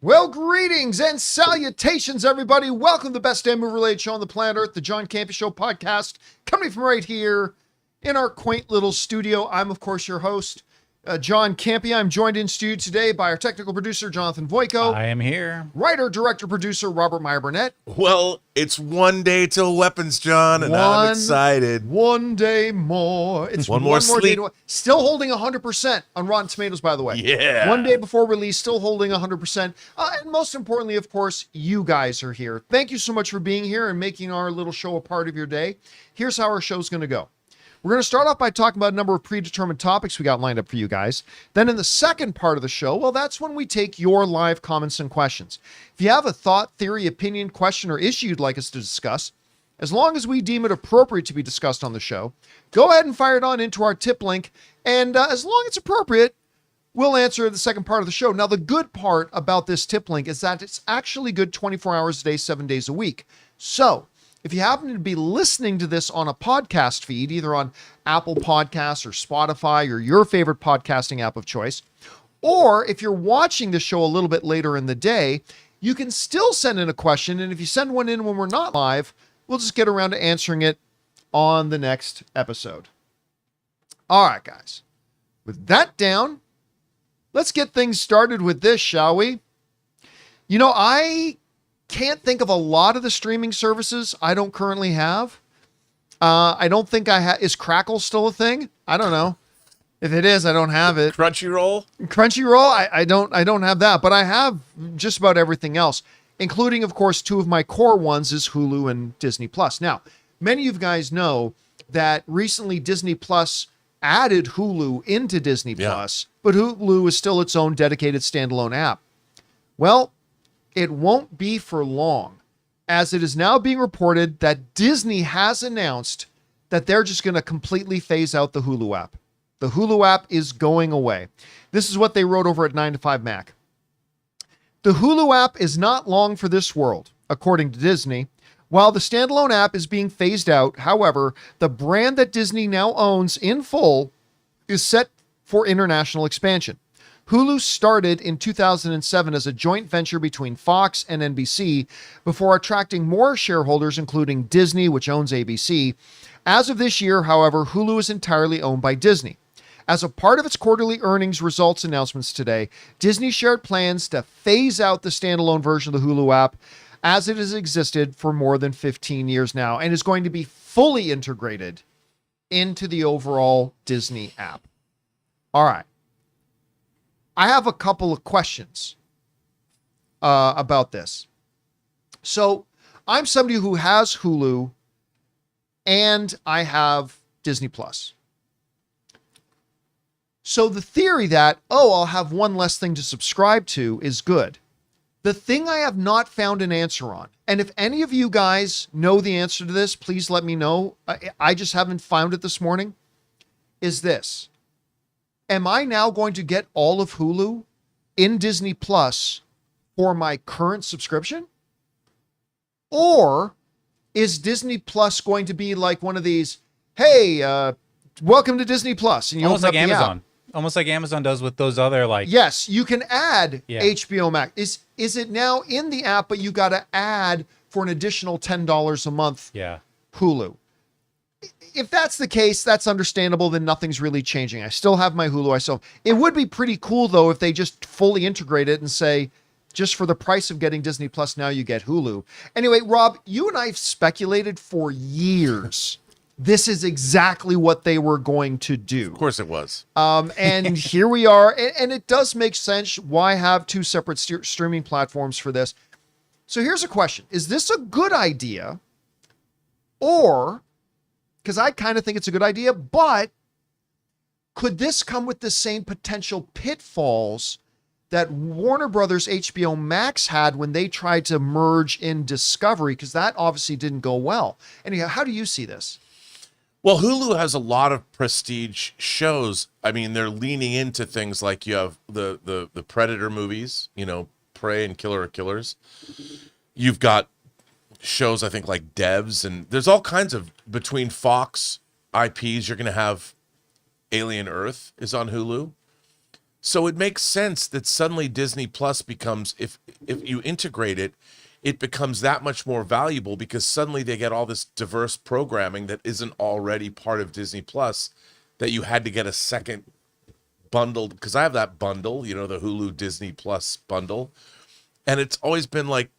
Well, greetings and salutations, everybody. Welcome to the best damn movie-related show on the planet Earth, the John Campea Show podcast, coming from right here in our quaint little studio. I'm, of course, your host, John Campea. I'm joined in studio today by our technical producer, Jonathan Voico. I am here. Writer, director, producer, Robert Meyer Burnett. Well, it's one day till weapons, John, and I'm excited. One day more. It's one more sleep. Day still holding 100% on Rotten Tomatoes, by the way. Yeah. One day before release, still holding 100%. And most importantly, of course, you guys are here. Thank you so much for being here and making our little show a part of your day. Here's how our show's going to go. We're going to start off by talking about a number of predetermined topics we got lined up for you guys. Then in the second part of the show, well, that's when we take your live comments and questions. If you have a thought, theory, opinion, question, or issue you'd like us to discuss, as long as we deem it appropriate to be discussed on the show, go ahead and fire it on into our tip link. And as long as it's appropriate, we'll answer the second part of the show. Now, the good part about this tip link is that it's actually good 24 hours a day, 7 days a week. So if you happen to be listening to this on a podcast feed, either on Apple Podcasts or Spotify or your favorite podcasting app of choice, or if you're watching the show a little bit later in the day, you can still send in a question. And if you send one in when we're not live, we'll just get around to answering it on the next episode. All right, guys. With that down, let's get things started with this, shall we? You know, I can't think of a lot of the streaming services I don't currently have. I don't think I have. Is Crackle still a thing? I don't know. If it is, I don't have it. Crunchyroll? Crunchyroll, I don't have that, but I have just about everything else, including, of course, two of my core ones is Hulu and Disney Plus. Now, many of you guys know that recently Disney Plus added Hulu into Disney Plus, but Hulu is still its own dedicated standalone app. Well, it won't be for long, as it is now being reported that Disney has announced that they're just going to completely phase out the Hulu app. The Hulu app is going away. This is what they wrote over at 9to5Mac. The Hulu app is not long for this world, according to Disney. While the standalone app is being phased out, however, the brand that Disney now owns in full is set for international expansion. Hulu started in 2007 as a joint venture between Fox and NBC before attracting more shareholders, including Disney, which owns ABC. As of this year, however, Hulu is entirely owned by Disney. As a part of its quarterly earnings results announcements today, Disney shared plans to phase out the standalone version of the Hulu app as it has existed for more than 15 years now and is going to be fully integrated into the overall Disney app. All right. I have a couple of questions about this. So I'm somebody who has Hulu and I have Disney Plus. So the theory that, I'll have one less thing to subscribe to is good. The thing I have not found an answer on, and if any of you guys know the answer to this, please let me know. I just haven't found it this morning, is this. Am I now going to get all of Hulu in Disney Plus for my current subscription? Or is Disney Plus going to be like one of these, hey, welcome to Disney Plus, and you almost open like up the Amazon. app. Almost like Amazon does with those other Yes, you can add HBO Max. Is it now in the app, but you got to add for an additional $10 a month Hulu? If that's the case, that's understandable. Then nothing's really changing. I still have my Hulu. It would be pretty cool though if they just fully integrate it and say, just for the price of getting Disney Plus, now you get Hulu. Anyway, Rob, you and I have speculated for years. This is exactly what they were going to do. Of course it was. And here we are. And it does make sense. Why have two separate streaming platforms for this? So here's a question. Is this a good idea? Or, because I kind of think it's a good idea, but could this come with the same potential pitfalls that Warner Brothers HBO Max had when they tried to merge in Discovery? Because that obviously didn't go well. Anyhow, how do you see this? Well, Hulu has a lot of prestige shows. I mean, they're leaning into things like you have the Predator movies, Prey and Killer of Killers. You've got shows, I think, like Devs, and there's all kinds of, between Fox IPs, you're going to have Alien Earth is on Hulu. So it makes sense that suddenly Disney Plus becomes, if you integrate it, it becomes that much more valuable because suddenly they get all this diverse programming that isn't already part of Disney Plus, that you had to get a second bundled, because I have that bundle, the Hulu Disney Plus bundle, and it's always been like,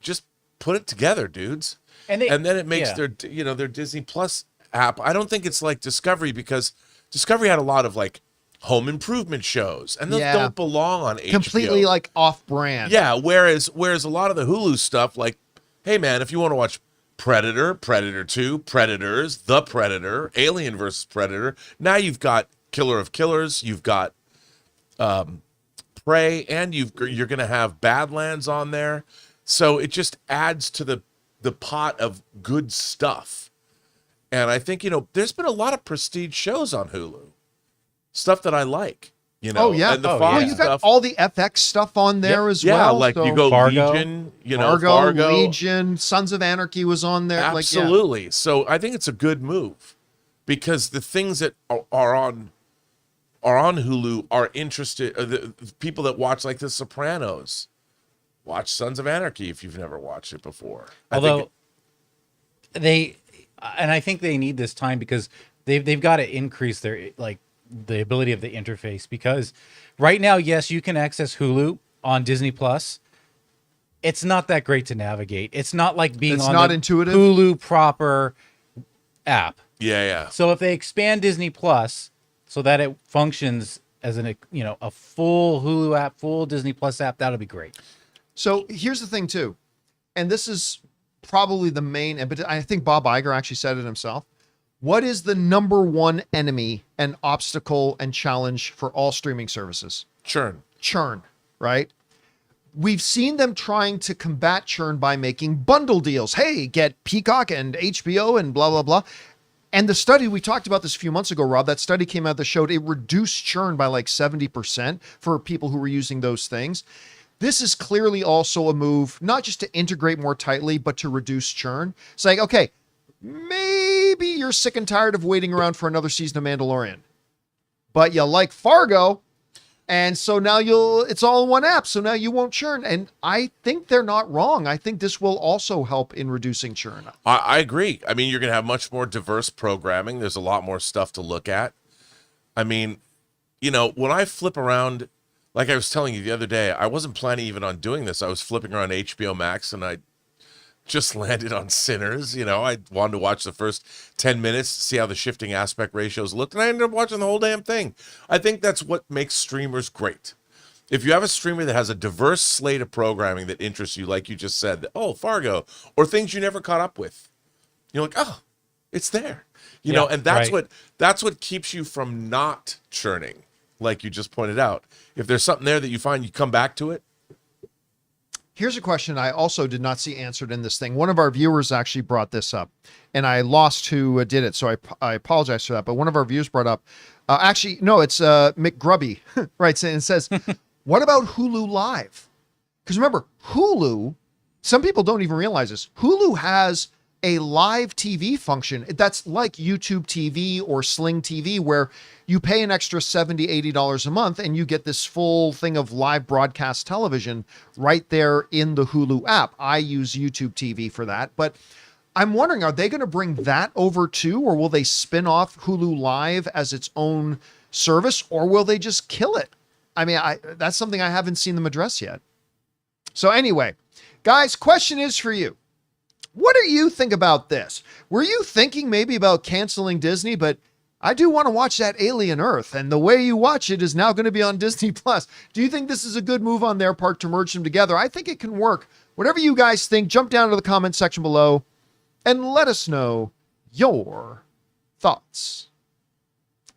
just put it together, dudes. And then it makes their Disney Plus app. I don't think it's like Discovery, because Discovery had a lot of like home improvement shows, and those don't belong on HBO. Completely like off-brand. Yeah, whereas a lot of the Hulu stuff, like, hey man, if you want to watch Predator, Predator 2, Predators, The Predator, Alien versus Predator, now you've got Killer of Killers, you've got Prey, and you're going to have Badlands on there. So it just adds to the pot of good stuff. And I think, there's been a lot of prestige shows on Hulu. Stuff that I like, Oh, yeah. And the Fox you got all the FX stuff on there as well. Yeah, like you go Fargo. Legion, Fargo, Legion, Sons of Anarchy was on there. Absolutely. Like, so I think it's a good move because the things that are on Hulu are interested. The people that watch like The Sopranos watch Sons of Anarchy if you've never watched it before. Although I think they need this time because they've got to increase their the ability of the interface, because right now, yes, you can access Hulu on Disney Plus. It's not that great to navigate. It's not like being on the intuitive Hulu proper app. Yeah. So if they expand Disney Plus so that it functions as a full Hulu app, full Disney Plus app, that'll be great. So here's the thing too, and this is probably the main, but I think Bob Iger actually said it himself. What is the number one enemy and obstacle and challenge for all streaming services? Churn, right? We've seen them trying to combat churn by making bundle deals. Hey, get Peacock and HBO and blah, blah, blah. And the study, we talked about this a few months ago, Rob, that study came out that showed it reduced churn by like 70% for people who were using those things. This is clearly also a move, not just to integrate more tightly, but to reduce churn. It's like, okay, maybe you're sick and tired of waiting around for another season of Mandalorian, but you like Fargo, and so now it's all in one app, so now you won't churn. And I think they're not wrong. I think this will also help in reducing churn. I agree. I mean, you're going to have much more diverse programming. There's a lot more stuff to look at. I mean, when I flip around, like I was telling you the other day, I wasn't planning even on doing this. I was flipping around HBO Max, and I just landed on Sinners. I wanted to watch the first 10 minutes to see how the shifting aspect ratios looked, and I ended up watching the whole damn thing. I think that's what makes streamers great. If you have a streamer that has a diverse slate of programming that interests you, like you just said, Fargo, or things you never caught up with, you're like, oh, it's there. And that's what keeps you from not churning, like you just pointed out. If there's something there that you find, you come back to it. Here's a question I also did not see answered in this thing. One of our viewers actually brought this up, and I lost who did it, so I apologize for that. But one of our viewers brought up, actually, no, it's McGrubby, right? And it says, what about Hulu Live? Because remember, Hulu, some people don't even realize this. Hulu has a live TV function that's like YouTube TV or Sling TV, where you pay an extra $70, $80 a month and you get this full thing of live broadcast television right there in the Hulu app. I use YouTube TV for that, but I'm wondering, are they going to bring that over too, or will they spin off Hulu Live as its own service, or will they just kill it? I mean, that's something I haven't seen them address yet. So anyway, guys, question is for you. What do you think about this? Were you thinking maybe about canceling Disney, but I do want to watch that Alien Earth, and the way you watch it is now going to be on Disney Plus. Do you think this is a good move on their part to merge them together? I think it can work. Whatever you guys think, jump down to the comment section below and let us know your thoughts.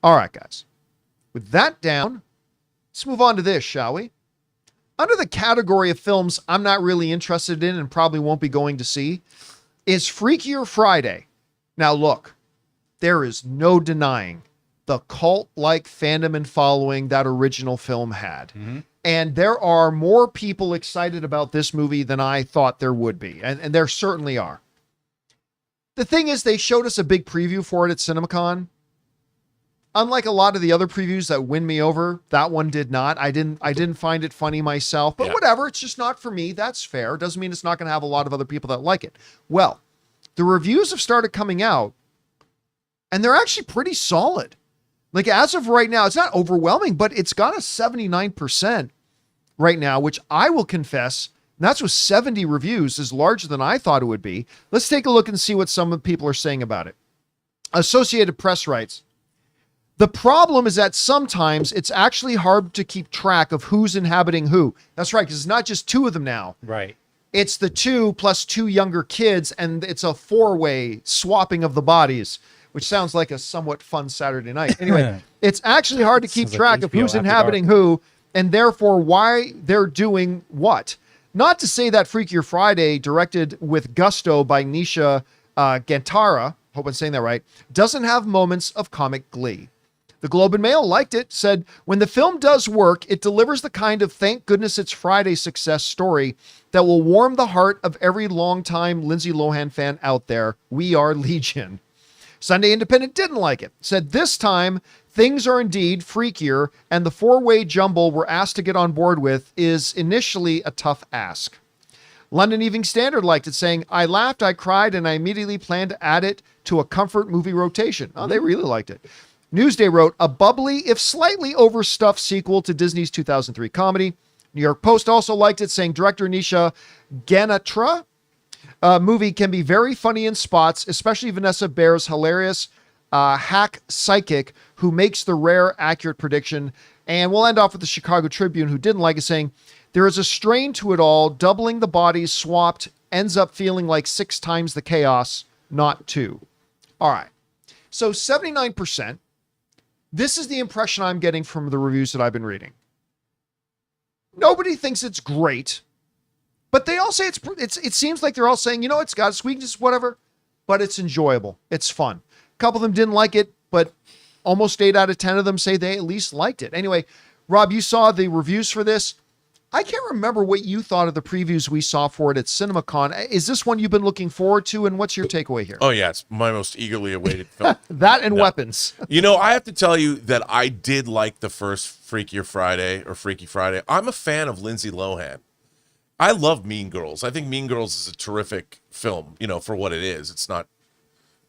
All right, guys. With that down, let's move on to this, shall we? Under the category of films I'm not really interested in and probably won't be going to see is Freakier Friday. Now look, there is no denying the cult-like fandom and following that original film had. Mm-hmm. And there are more people excited about this movie than I thought there would be. And there certainly are. The thing is, they showed us a big preview for it at CinemaCon. unlike a lot of the other previews that win me over, that one did not. I didn't find it funny myself, but whatever. It's just not for me. That's fair. Doesn't mean it's not going to have a lot of other people that like it. Well, the reviews have started coming out, and they're actually pretty solid. Like, as of right now, it's not overwhelming, but it's got a 79% right now, which I will confess, and that's with 70 reviews, is larger than I thought it would be. Let's take a look and see what some of the people are saying about it. Associated Press writes, the problem is that sometimes it's actually hard to keep track of who's inhabiting who. That's right, because it's not just two of them now. Right. It's the two plus two younger kids, and it's a four-way swapping of the bodies, which sounds like a somewhat fun Saturday night. Anyway, it's actually hard to keep track of who's inhabiting who, and therefore why they're doing what. Not to say that Freakier Friday, directed with gusto by Nisha Gantara, hope I'm saying that right, doesn't have moments of comic glee. The Globe and Mail liked it, said, when the film does work, it delivers the kind of thank goodness it's Friday success story that will warm the heart of every longtime Lindsay Lohan fan out there. We are Legion. Sunday Independent didn't like it, said this time things are indeed freakier, and the four-way jumble we're asked to get on board with is initially a tough ask. London Evening Standard liked it, saying, I laughed, I cried, and I immediately planned to add it to a comfort movie rotation. Oh, they really liked it. Newsday wrote, a bubbly, if slightly overstuffed sequel to Disney's 2003 comedy. New York Post also liked it, saying director Nisha Ganatra movie can be very funny in spots, especially Vanessa Baier's hilarious hack psychic who makes the rare accurate prediction. And we'll end off with the Chicago Tribune, who didn't like it, saying, there is a strain to it all. Doubling the bodies swapped ends up feeling like 6 times the chaos, not 2. All right. So 79%. This is the impression I'm getting from the reviews that I've been reading. Nobody thinks it's great, but they all say it seems like they're all saying, you know, it's got its weaknesses, whatever, but it's enjoyable. It's fun. A couple of them didn't like it, but almost 8 out of 10 of them say they at least liked it. Anyway, Rob, you saw the reviews for this. I can't remember what you thought of the previews we saw for it at CinemaCon. Is this one you've been looking forward to, and what's your takeaway here? Oh, yeah, it's my most eagerly awaited film. That and Weapons. You know, I have to tell you that I did like the first Freakier Friday or Freaky Friday. I'm a fan of Lindsay Lohan. I love Mean Girls. I think Mean Girls is a terrific film, you know, for what it is. It's not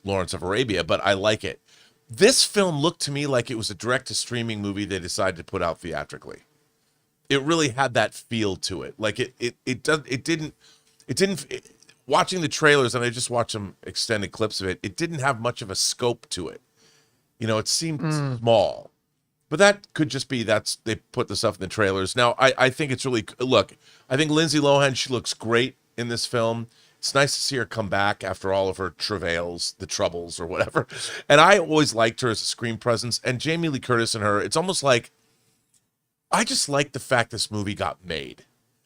Lawrence of Arabia, but I like it. This film looked to me like it was a direct-to-streaming movie they decided to put out theatrically. It really had that feel to it. Like it didn't watching the trailers, and I just watched some extended clips of it. It didn't have much of a scope to it. You know, it seemed small, but that could just be they put the stuff in the trailers. Now, I think it's really, look, I think Lindsay Lohan, she looks great in this film. It's nice to see her come back after all of her travails, the troubles or whatever. And I always liked her as a screen presence, and Jamie Lee Curtis and her, it's almost like, I just like the fact this movie got made.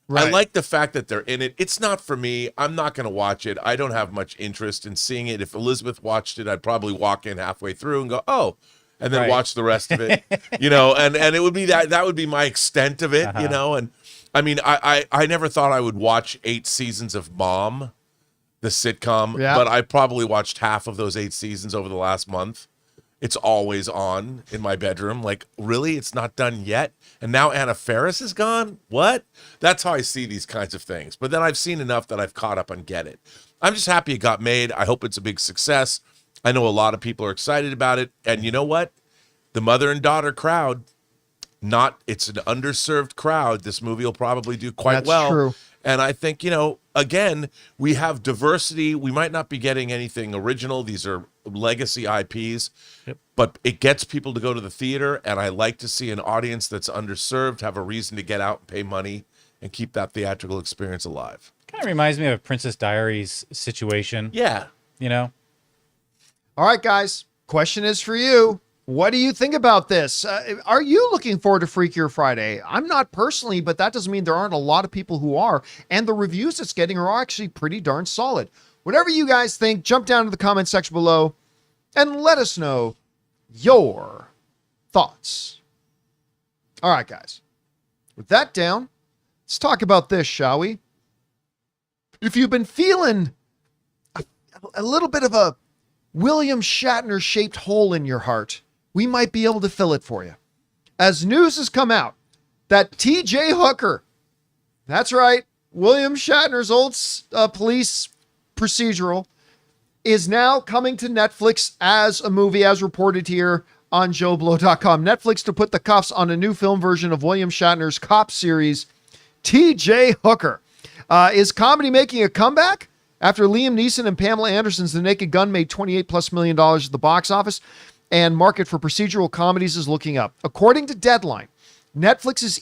Right. I like the fact that they're in it. It's not for me. I'm not going to watch it. I don't have much interest in seeing it. If Elizabeth watched it, I'd probably walk in halfway through and go, oh, and then watch the rest of it, you know, and it would be that would be my extent of it, you know. And I mean, I never thought I would watch 8 seasons of Mom, the sitcom, but I probably watched half of those 8 seasons over the last month. It's always on in my bedroom. Like, really? It's not done yet? And now Anna Faris is gone? What? That's how I see these kinds of things. But then I've seen enough that I've caught up and get it. I'm just happy it got made. I hope it's a big success. I know a lot of people are excited about it. And you know what? The mother and daughter crowd, it's an underserved crowd. This movie will probably do quite well. That's true. And I think, you know, again, we have diversity. We might not be getting anything original. These are legacy IPs, but it gets people to go to the theater. And I like to see an audience that's underserved have a reason to get out and pay money and keep that theatrical experience alive. Kind of reminds me of a Princess Diaries situation. Yeah. You know? All right, guys. Question is for you. What do you think about this? Are you looking forward to Freakier Friday? I'm not personally, but that doesn't mean there aren't a lot of people who are. And the reviews it's getting are actually pretty darn solid. Whatever you guys think, jump down to the comment section below and let us know your thoughts. All right, guys. With that down, let's talk about this, shall we? If you've been feeling a little bit of a William Shatner-shaped hole in your heart we might be able to fill it for you. As news has come out that TJ Hooker, that's right, William Shatner's old police procedural, is now coming to Netflix as a movie, as reported here on JoeBlow.com. Netflix to put the cuffs on a new film version of William Shatner's cop series, TJ Hooker. Is comedy making a comeback? After Liam Neeson and Pamela Anderson's The Naked Gun made $28+ million at the box office, and market for procedural comedies is looking up. According to Deadline, Netflix is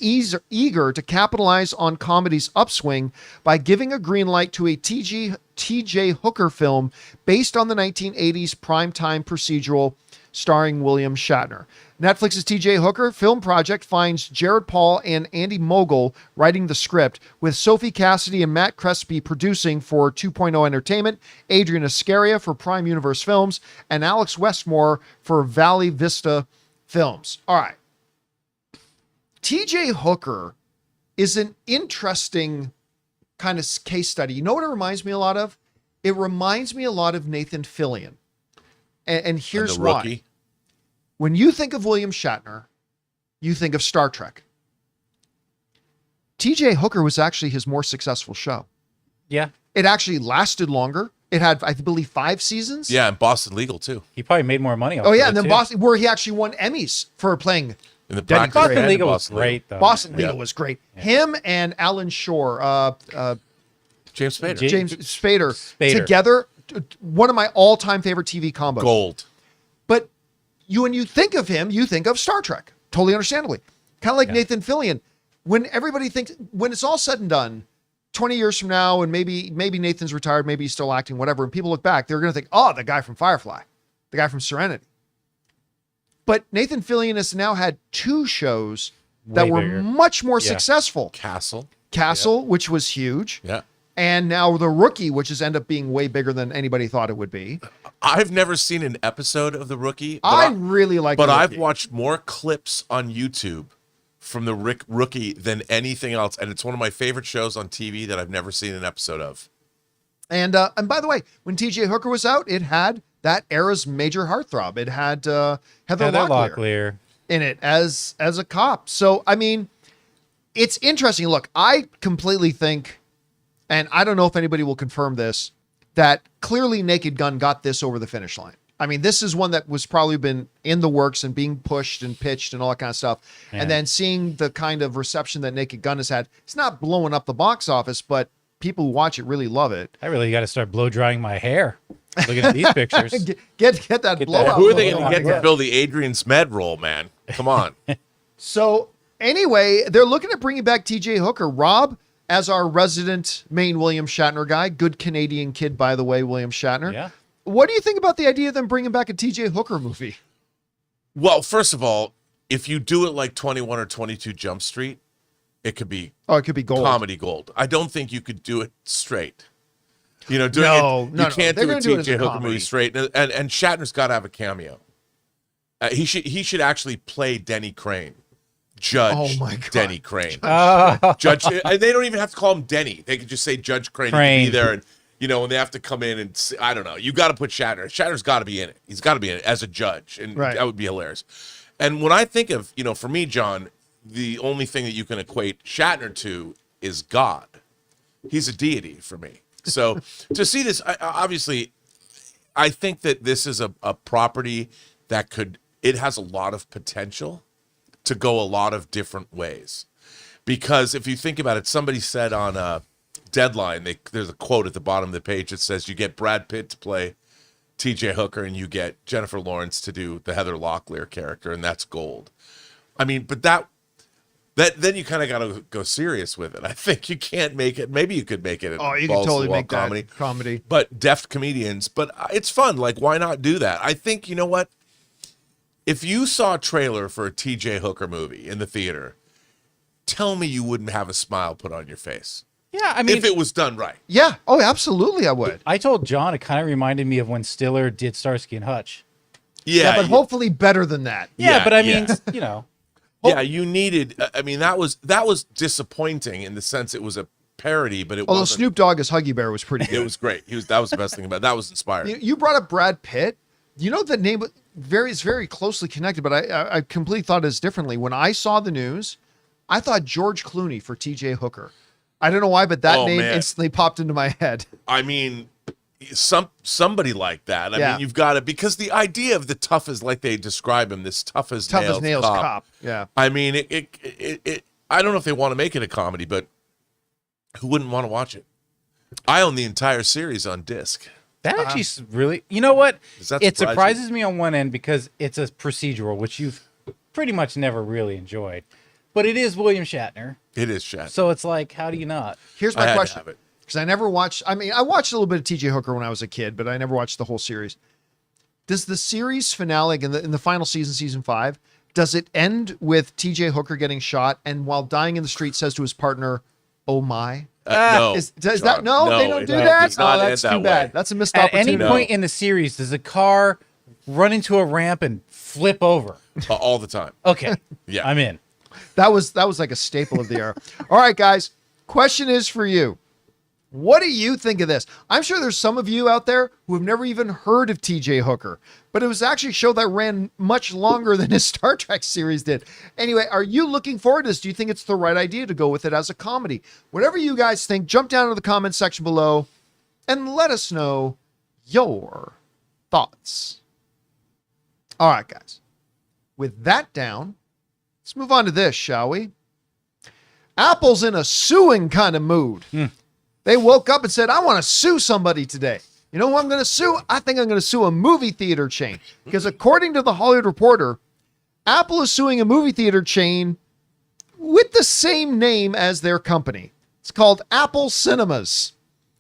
eager to capitalize on comedy's upswing by giving a green light to a TJ Hooker film based on the 1980s primetime procedural starring William Shatner. Netflix's TJ Hooker film project finds Jared Paul and Andy Mogul writing the script, with Sophie Cassidy and Matt Crespi producing for 2.0 Entertainment, Adrian Iscaria for Prime Universe Films, and Alex Westmore for Valley Vista Films. All right. TJ Hooker is an interesting kind of case study. You know what it reminds me a lot of? It reminds me a lot of Nathan Fillion. And here's and the why. Rookie. When you think of William Shatner, you think of Star Trek. TJ Hooker was actually his more successful show. Yeah. It actually lasted longer. It had, I believe, 5 seasons. Yeah, and Boston Legal too. He probably made more money off Oh, yeah. of And it, then too. Boston, where he actually won Emmys for playing. In the Denny practice Boston and Boston in Legal was Boston Legal. great, though. Boston man. Legal was great. Him and Alan Shore, James Spader. James Spader, Spader. together, one of my all-time favorite TV combos. Gold. But when you think of him, you think of Star Trek. Totally understandably. Kind of like Nathan Fillion. When everybody thinks, when it's all said and done, 20 years from now, and maybe Nathan's retired, maybe he's still acting, whatever, and people look back, they're going to think, oh, the guy from Firefly, the guy from Serenity. But Nathan Fillion has now had 2 shows that Way were bigger. much more Yeah. successful. Castle. Castle, which was huge. Yeah. And now The Rookie, which has ended up being way bigger than anybody thought it would be. I've never seen an episode of The Rookie. But I really like But The I've Rookie. watched more clips on YouTube from The Rookie than anything else. And it's one of my favorite shows on TV that I've never seen an episode of. And by the way, when TJ Hooker was out, it had that era's major heartthrob. It had Heather Locklear in it as a cop. So, I mean, it's interesting. Look, I completely think, and I don't know if anybody will confirm this, that clearly Naked Gun got this over the finish line. I mean, this is one that was probably been in the works and being pushed and pitched and all that kind of stuff. Yeah. And then seeing the kind of reception that Naked Gun has had, it's not blowing up the box office, but people who watch it really love it. I really got to start blow drying my hair. Looking at these pictures. Get that Get blowout. that- Who are they going going on. to get to fill the Adrian Smed role, man? Come on. So anyway, they're looking at bringing back TJ Hooker. Rob, as our resident main William Shatner guy, good Canadian kid, by the way, William Shatner. Yeah. What do you think about the idea of them bringing back a TJ Hooker movie? Well, first of all, if you do it like 21 or 22 Jump Street, it could be Oh, it could be gold. comedy gold. I don't think you could do it straight. You know, doing No, it, no, you can't they're do a gonna do it as a TJ Hooker comedy. movie straight. And Shatner's got to have a cameo. He should actually play Denny Crane, Judge Oh my God. Denny Crane. Oh, Judge, and they don't even have to call him Denny. They could just say Judge Crane. He Crane. could be there, and when they have to come in and I don't know. You got to put Shatner. Shatner's got to be in it. He's got to be in it as a judge, and Right. that would be hilarious. And when I think of for me, John, the only thing that you can equate Shatner to is God. He's a deity for me. So to see this, obviously, I think that this is a property that it has a lot of potential to go a lot of different ways. Because if you think about it, somebody said on Deadline, there's a quote at the bottom of the page that says you get Brad Pitt to play TJ Hooker and you get Jennifer Lawrence to do the Heather Locklear character, and that's gold. I mean, but that then you kind of got to go serious with it. I think you can't make it. Maybe you could make it. Oh, you can balls to totally the wall make that comedy. But deft comedians. But it's fun. Like, why not do that? I think, you know what? If you saw a trailer for a TJ Hooker movie in the theater, tell me you wouldn't have a smile put on your face. yeah. I mean, If it was done right. Yeah. Oh, absolutely, I would. I told John it kind of reminded me of when Stiller did Starsky and Hutch. Yeah, but hopefully better than that. Yeah, Yeah, but I yeah. mean, you know, Yeah, you needed. I mean, that was disappointing in the sense it was a parody, but it Although wasn't. Snoop Dogg as Huggy Bear was pretty It good. was great. That was the best thing about it. That was inspiring. You brought up Brad Pitt. You know the name? it's very closely connected, but I completely thought this differently. When I saw the news, I thought George Clooney for TJ Hooker. I don't know why, but that name instantly popped into my head. I mean, somebody like that. I mean, you've got to, because the idea of the tough as, like they describe him, this tough as nails cop. Yeah. I mean, I don't know if they want to make it a comedy, but who wouldn't want to watch it? I own the entire series on disc. That actually really, you know what? It surprises me on one end because it's a procedural, which you've pretty much never really enjoyed. But it is William Shatner. It is Shatner. So it's like, how do you not? Here's my question. Because I never watched, I mean, I watched a little bit of TJ Hooker when I was a kid, but I never watched the whole series. Does the series finale in the final season, season 5, does it end with TJ Hooker getting shot and while dying in the street says to his partner, "Oh my"? No. They don't do that? Oh, that's too bad. That's a missed opportunity. At any point in the series, does a car run into a ramp and flip over? All the time. Okay. Yeah. I'm in. That was like a staple of the era. All right, guys. Question is for you. What do you think of this? I'm sure there's some of you out there who have never even heard of TJ Hooker, but it was actually a show that ran much longer than his Star Trek series did. Anyway, are you looking forward to this? Do you think it's the right idea to go with it as a comedy? Whatever you guys think, jump down to the comment section below and let us know your thoughts. All right, guys. With that down, let's move on to this, shall we? Apple's in a suing kind of mood. They woke up and said, I want to sue somebody today. You know who I'm going to sue? I think I'm going to sue a movie theater chain. Because according to the Hollywood Reporter, Apple is suing a movie theater chain with the same name as their company. It's called Apple Cinemas.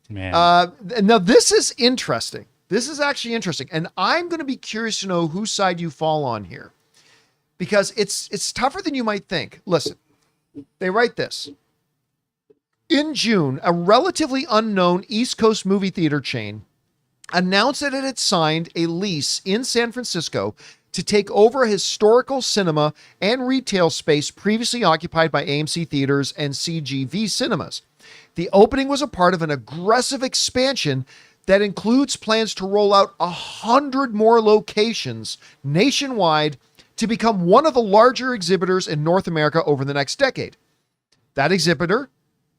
Man. Now, this is interesting. This is actually interesting. And I'm going to be curious to know whose side you fall on here. Because it's tougher than you might think. Listen, they write this. In June, a relatively unknown East Coast movie theater chain announced that it had signed a lease in San Francisco to take over a historical cinema and retail space previously occupied by AMC Theaters and CGV Cinemas. The opening was a part of an aggressive expansion that includes plans to roll out 100 more locations nationwide to become one of the larger exhibitors in North America over the next decade. That exhibitor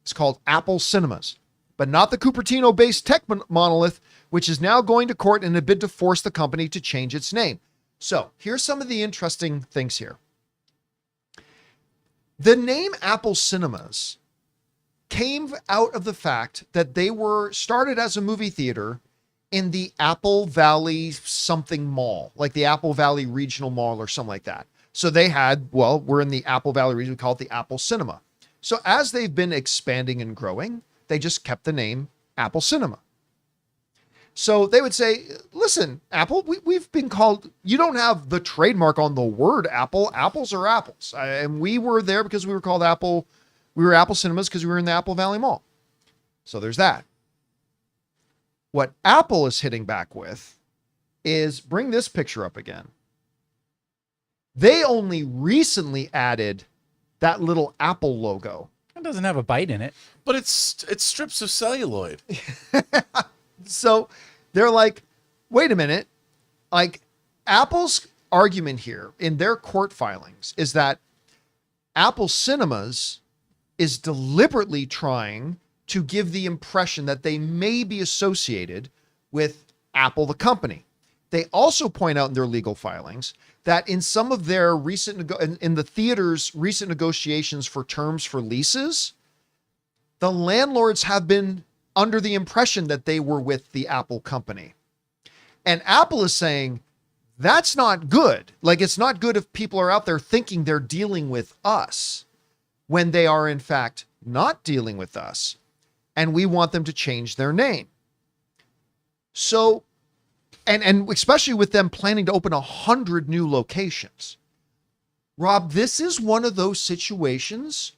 is called Apple Cinemas, but not the Cupertino-based tech monolith, which is now going to court in a bid to force the company to change its name. So here's some of the interesting things here. The name Apple Cinemas came out of the fact that they were started as a movie theater in the Apple Valley something mall, like the Apple Valley Regional Mall or something like that. So they had, we're in the Apple Valley region, we call it the Apple Cinema. So as they've been expanding and growing, they just kept the name Apple Cinema. So they would say, listen, Apple, we've been called, you don't have the trademark on the word Apple. Apples are apples. And we were there because we were called Apple. We were Apple Cinemas because we were in the Apple Valley Mall. So there's that. What Apple is hitting back with is, bring this picture up again. They only recently added that little Apple logo. It doesn't have a bite in it. But it's strips of celluloid. So they're like, wait a minute. Like, Apple's argument here in their court filings is that Apple Cinemas is deliberately trying to give the impression that they may be associated with Apple, the company. They also point out in their legal filings that in some of their in the theater's recent negotiations for terms for leases, the landlords have been under the impression that they were with the Apple company. And Apple is saying, that's not good. Like, it's not good if people are out there thinking they're dealing with us when they are in fact not dealing with us. And we want them to change their name. So, and especially with them planning to open 100 new locations. Rob, this is one of those situations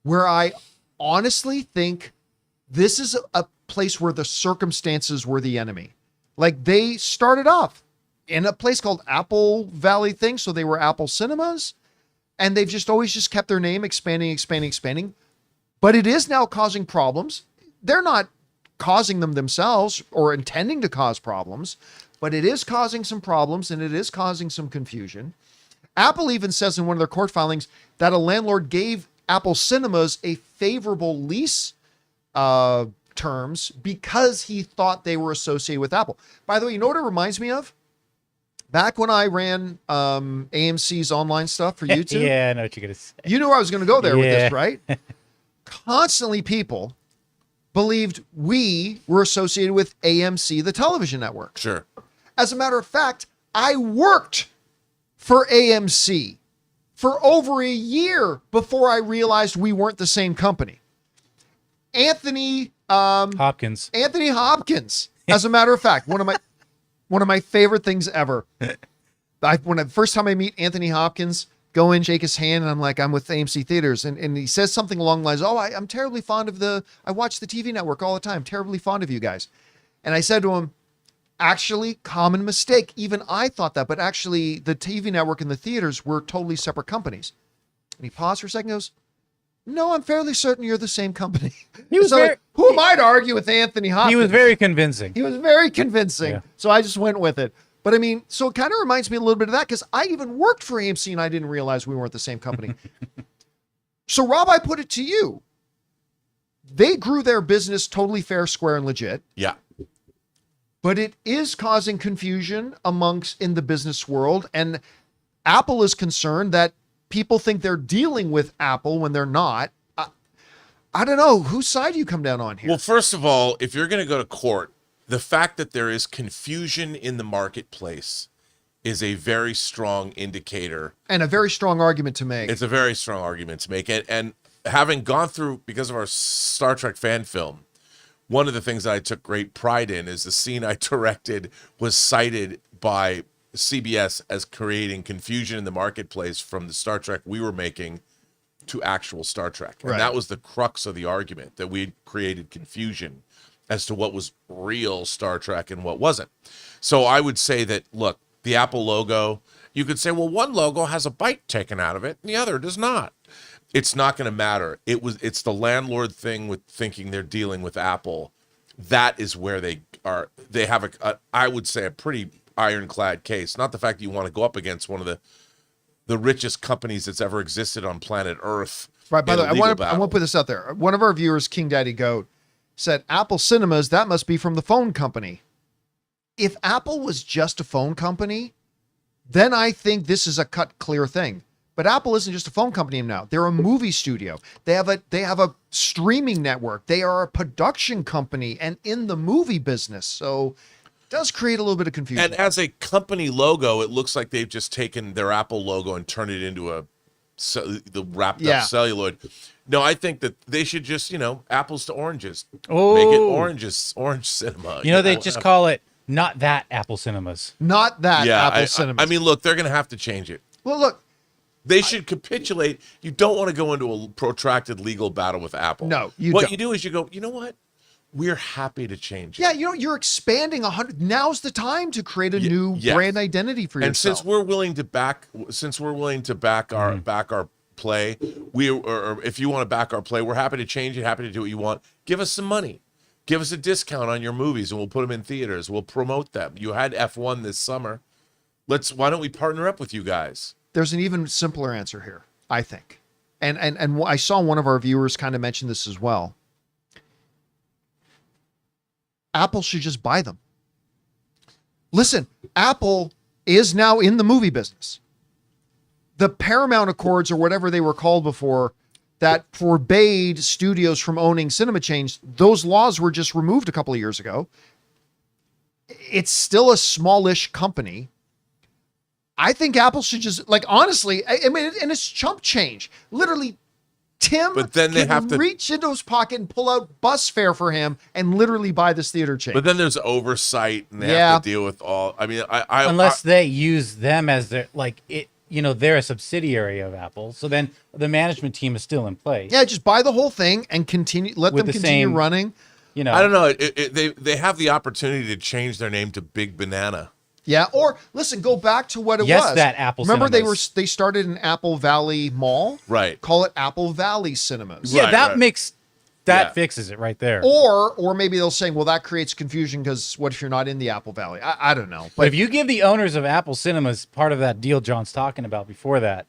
where I honestly think this is a place where the circumstances were the enemy. Like, they started off in a place called Apple Valley thing. So they were Apple Cinemas, and they've just always just kept their name expanding. But it is now causing problems. They're not causing them themselves or intending to cause problems, but it is causing some problems and it is causing some confusion. Apple even says in one of their court filings that a landlord gave Apple Cinemas a favorable lease terms because he thought they were associated with Apple. By the way, you know what it reminds me of? Back when I ran AMC's online stuff for YouTube. Yeah, I know what you're going to say. You knew I was going to go there with Yeah. this, right? Constantly people believed we were associated with AMC, the television network. Sure. As a matter of fact, I worked for AMC for over a year before I realized we weren't the same company. Anthony Hopkins. As a matter of fact, one of my favorite things ever. When the first time I meet Anthony Hopkins, go in, shake his hand, and I'm like, I'm with AMC Theaters, and he says something along the lines, I'm terribly fond of I watch the TV network all the time, terribly fond of you guys. And I said to him, actually, common mistake. Even I thought that, but actually the TV network and the theaters were totally separate companies. And he paused for a second and goes, no, I'm fairly certain you're the same company. He was So, very- like, who am I to argue with Anthony Hopkins? He was very convincing. He was very convincing. Yeah. So I just went with it. But I mean, so it kind of reminds me a little bit of that because I even worked for AMC and I didn't realize we weren't the same company. So Rob, I put it to you. They grew their business totally fair, square, and legit, Yeah. but it is causing confusion in the business world. And Apple is concerned that people think they're dealing with Apple when they're not. I don't know. Whose side do you come down on here? Well, first of all, if you're going to go to court, the fact that there is confusion in the marketplace is a very strong indicator. And a very strong argument to make. It's a very strong argument to make. And having gone through, because of our Star Trek fan film, one of the things that I took great pride in is the scene I directed was cited by CBS as creating confusion in the marketplace from the Star Trek we were making to actual Star Trek. And Right. that was the crux of the argument, that we created confusion as to what was real Star Trek and what wasn't. So I would say that, look, the Apple logo, you could say, well, one logo has a bite taken out of it and the other does not. It's not going to matter. It's the landlord thing with thinking they're dealing with Apple. That is where they have I would say, a pretty ironclad case. Not the fact that you want to go up against one of the richest companies that's ever existed on planet Earth. Right. By the way, I want to battle. put this out there. One of our viewers, King Daddy Goat, said Apple Cinemas, that must be from the phone company. If Apple was just a phone company, then I think this is a cut clear thing. But Apple isn't just a phone company now. They're a movie studio. They have a streaming network. They are a production company and in the movie business. So it does create a little bit of confusion. And as a company logo, it looks like they've just taken their Apple logo and turned it into the wrapped up celluloid. No, I think that they should just, apples to oranges. Oh. Make it orange cinema. They just call it not that Apple Cinemas. Not that Apple Cinemas. I mean, look, they're going to have to change it. well, look, They should capitulate. You don't want to go into a protracted legal battle with Apple. No, you What don't. you do is you go, you know what? We're happy to change it. yeah, you're expanding 100. Now's the time to create a new yes. brand identity for And yourself. since we're willing to back our play, or if you want to back our play, we're happy to change it, happy to do what you want. Give us some money. Give us a discount on your movies and we'll put them in theaters. We'll promote them. You had F1 this summer. Why don't we partner up with you guys? There's an even simpler answer here, I think. And I saw one of our viewers kind of mention this as well. Apple should just buy them. Listen, Apple is now in the movie business. The Paramount Accords, or whatever they were called before, that forbade studios from owning cinema chains, those laws were just removed a couple of years ago. It's still a smallish company. I think Apple should just, honestly, I mean, and it's chump change. Literally, Tim But then they can have to reach into his pocket and pull out bus fare for him and literally buy this theater chain. But then there's oversight and they Yeah. have to deal with all. I mean, Unless they use them as their they're a subsidiary of Apple. So then the management team is still in place. yeah, just buy the whole thing and let With them the continue same- running. I I don't know. They have the opportunity to change their name to Big Banana. Yeah, or listen, go back to what it Yes, was. that Apple Remember Cinemas. they started in Apple Valley Mall? Right. Call it Apple Valley Cinemas. Yeah, Right, that right. makes That fixes it right there. Or maybe they'll say, well, that creates confusion because what if you're not in the Apple Valley? I don't know. But if you give the owners of Apple Cinemas part of that deal John's talking about before that,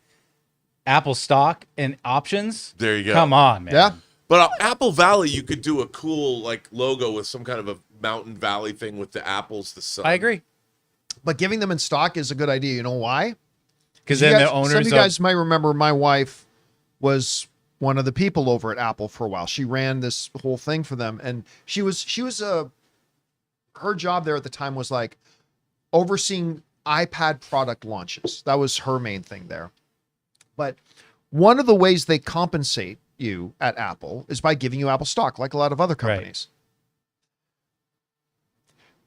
Apple stock and options. There you go. Come on, man. Yeah. But Apple Valley, you could do a cool like logo with some kind of a mountain valley thing with the apples, the sun. I agree. But giving them in stock is a good idea. You know why? Because then the owners some of you guys might remember my wife was one of the people over at Apple for a while. She ran this whole thing for them, and she was her job there at the time was like overseeing iPad product launches. That was her main thing there. But one of the ways they compensate you at Apple is by giving you Apple stock, like a lot of other companies.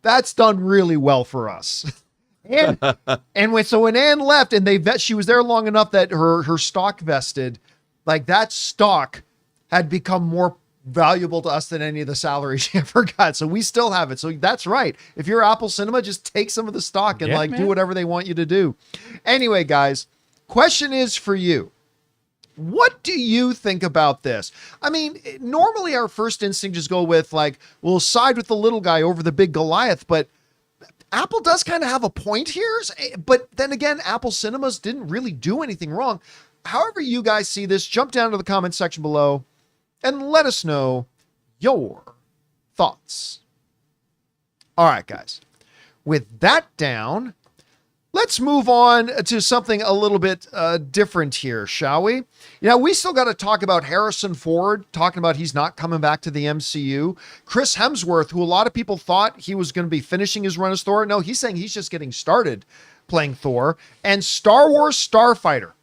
That's done really well for us. And when Ann left and she was there long enough that her stock vested, like that stock had become more valuable to us than any of the salary she ever got. So we still have it. So that's right. If you're Apple Cinema, just take some of the stock and do whatever they want you to do. Anyway, guys, question is for you. What do you think about this? I mean, normally our first instinct is go with like, we'll side with the little guy over the big Goliath, but Apple does kind of have a point here. But then again, Apple Cinemas didn't really do anything wrong. However you guys see this, jump down to the comment section below and let us know your thoughts. All right, guys. With that down, let's move on to something a little bit different here, shall we? We still got to talk about Harrison Ford, talking about he's not coming back to the MCU. Chris Hemsworth, who a lot of people thought he was going to be finishing his run as Thor. No, he's saying he's just getting started playing Thor. And Star Wars Starfighter.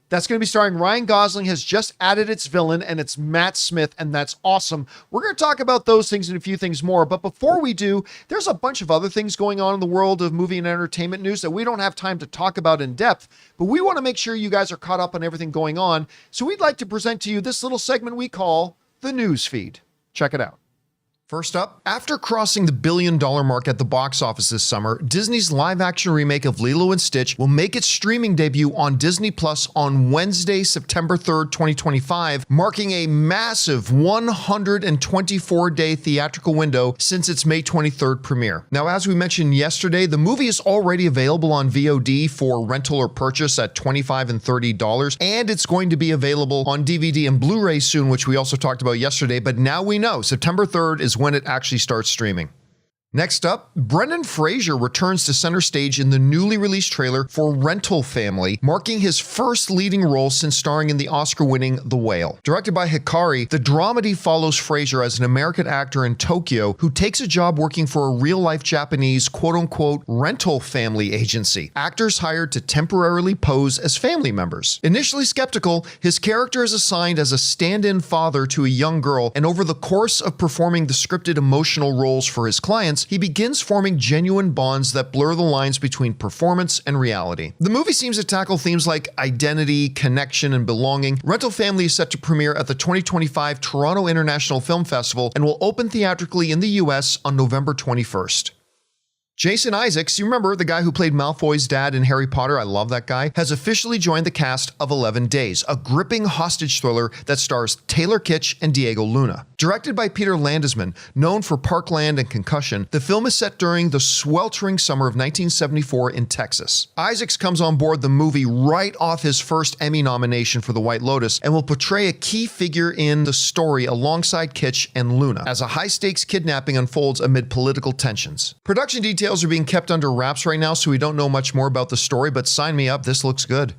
That's going to be starring Ryan Gosling, has just added its villain, and it's Matt Smith, and that's awesome. We're going to talk about those things and a few things more, but before we do, there's a bunch of other things going on in the world of movie and entertainment news that we don't have time to talk about in depth, but we want to make sure you guys are caught up on everything going on, so we'd like to present to you this little segment we call the News Feed. Check it out. First up, after crossing the $1 billion mark at the box office this summer, Disney's live-action remake of Lilo & Stitch will make its streaming debut on Disney Plus on Wednesday, September 3rd, 2025, marking a massive 124-day theatrical window since its May 23rd premiere. Now, as we mentioned yesterday, the movie is already available on VOD for rental or purchase at $25 and $30, and it's going to be available on DVD and Blu-ray soon, which we also talked about yesterday, but now we know September 3rd is when it actually starts streaming. Next up, Brendan Fraser returns to center stage in the newly released trailer for Rental Family, marking his first leading role since starring in the Oscar-winning The Whale. Directed by Hikari, the dramedy follows Fraser as an American actor in Tokyo who takes a job working for a real-life Japanese quote-unquote rental family agency, actors hired to temporarily pose as family members. Initially skeptical, his character is assigned as a stand-in father to a young girl, and over the course of performing the scripted emotional roles for his clients, he begins forming genuine bonds that blur the lines between performance and reality. The movie seems to tackle themes like identity, connection, and belonging. Rental Family is set to premiere at the 2025 Toronto International Film Festival and will open theatrically in the US on November 21st. Jason Isaacs, you remember the guy who played Malfoy's dad in Harry Potter, I love that guy, has officially joined the cast of 11 Days, a gripping hostage thriller that stars Taylor Kitsch and Diego Luna. Directed by Peter Landesman, known for Parkland and Concussion, the film is set during the sweltering summer of 1974 in Texas. Isaacs comes on board the movie right off his first Emmy nomination for The White Lotus and will portray a key figure in the story alongside Kitsch and Luna as a high-stakes kidnapping unfolds amid political tensions. Production details are being kept under wraps right now, so we don't know much more about the story, but sign me up, this looks good.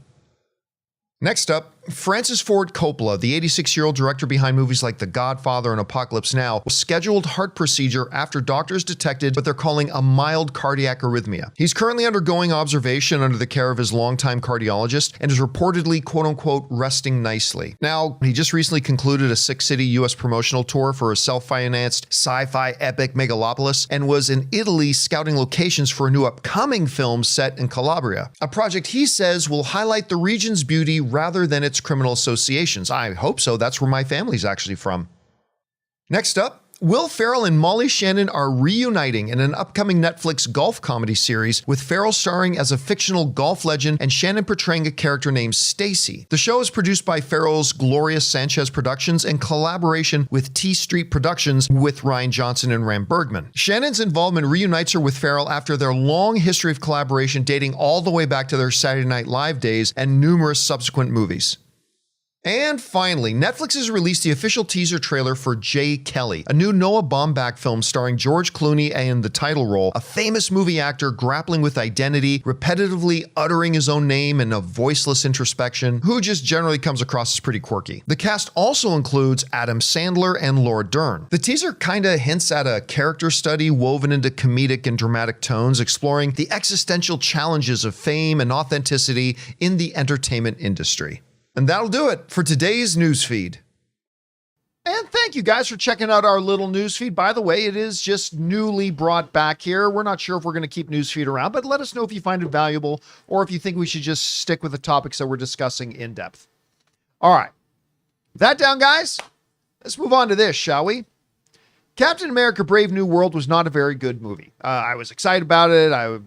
Next up, Francis Ford Coppola, the 86-year-old director behind movies like The Godfather and Apocalypse Now, was scheduled heart procedure after doctors detected what they're calling a mild cardiac arrhythmia. He's currently undergoing observation under the care of his longtime cardiologist and is reportedly quote-unquote resting nicely. Now, he just recently concluded a 6-city US promotional tour for a self-financed sci-fi epic megalopolis and was in Italy scouting locations for a new upcoming film set in Calabria, a project he says will highlight the region's beauty rather than its criminal associations. I hope so. That's where my family's actually from. Next up, Will Ferrell and Molly Shannon are reuniting in an upcoming Netflix golf comedy series, with Ferrell starring as a fictional golf legend and Shannon portraying a character named Stacy. The show is produced by Ferrell's Gloria Sanchez Productions in collaboration with T Street Productions with Ryan Johnson and Ram Bergman. Shannon's involvement reunites her with Ferrell after their long history of collaboration dating all the way back to their Saturday Night Live days and numerous subsequent movies. And finally, Netflix has released the official teaser trailer for Jay Kelly, a new Noah Baumbach film starring George Clooney in the title role, a famous movie actor grappling with identity, repetitively uttering his own name in a voiceless introspection, who just generally comes across as pretty quirky. The cast also includes Adam Sandler and Laura Dern. The teaser kinda hints at a character study woven into comedic and dramatic tones, exploring the existential challenges of fame and authenticity in the entertainment industry. And that'll do it for today's newsfeed. And thank you guys for checking out our little newsfeed. By the way, it is just newly brought back here. We're not sure if we're going to keep newsfeed around, but let us know if you find it valuable or if you think we should just stick with the topics that we're discussing in depth. All right. That down, guys. Let's move on to this, shall we? Captain America: Brave New World was not a very good movie. I was excited about it. I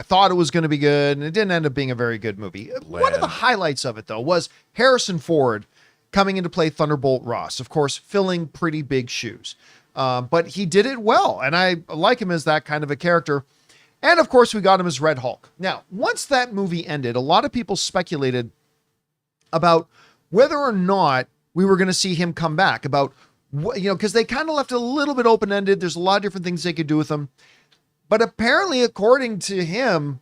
thought it was going to be good, and it didn't end up being a very good movie. One of the highlights of it, though, was Harrison Ford coming in to play Thunderbolt Ross. Of course, filling pretty big shoes. But he did it well, and I like him as that kind of a character. And, of course, we got him as Red Hulk. Now, once that movie ended, a lot of people speculated about whether or not we were going to see him come back, about because they kind of left it a little bit open-ended. There's a lot of different things they could do with him. But apparently, according to him,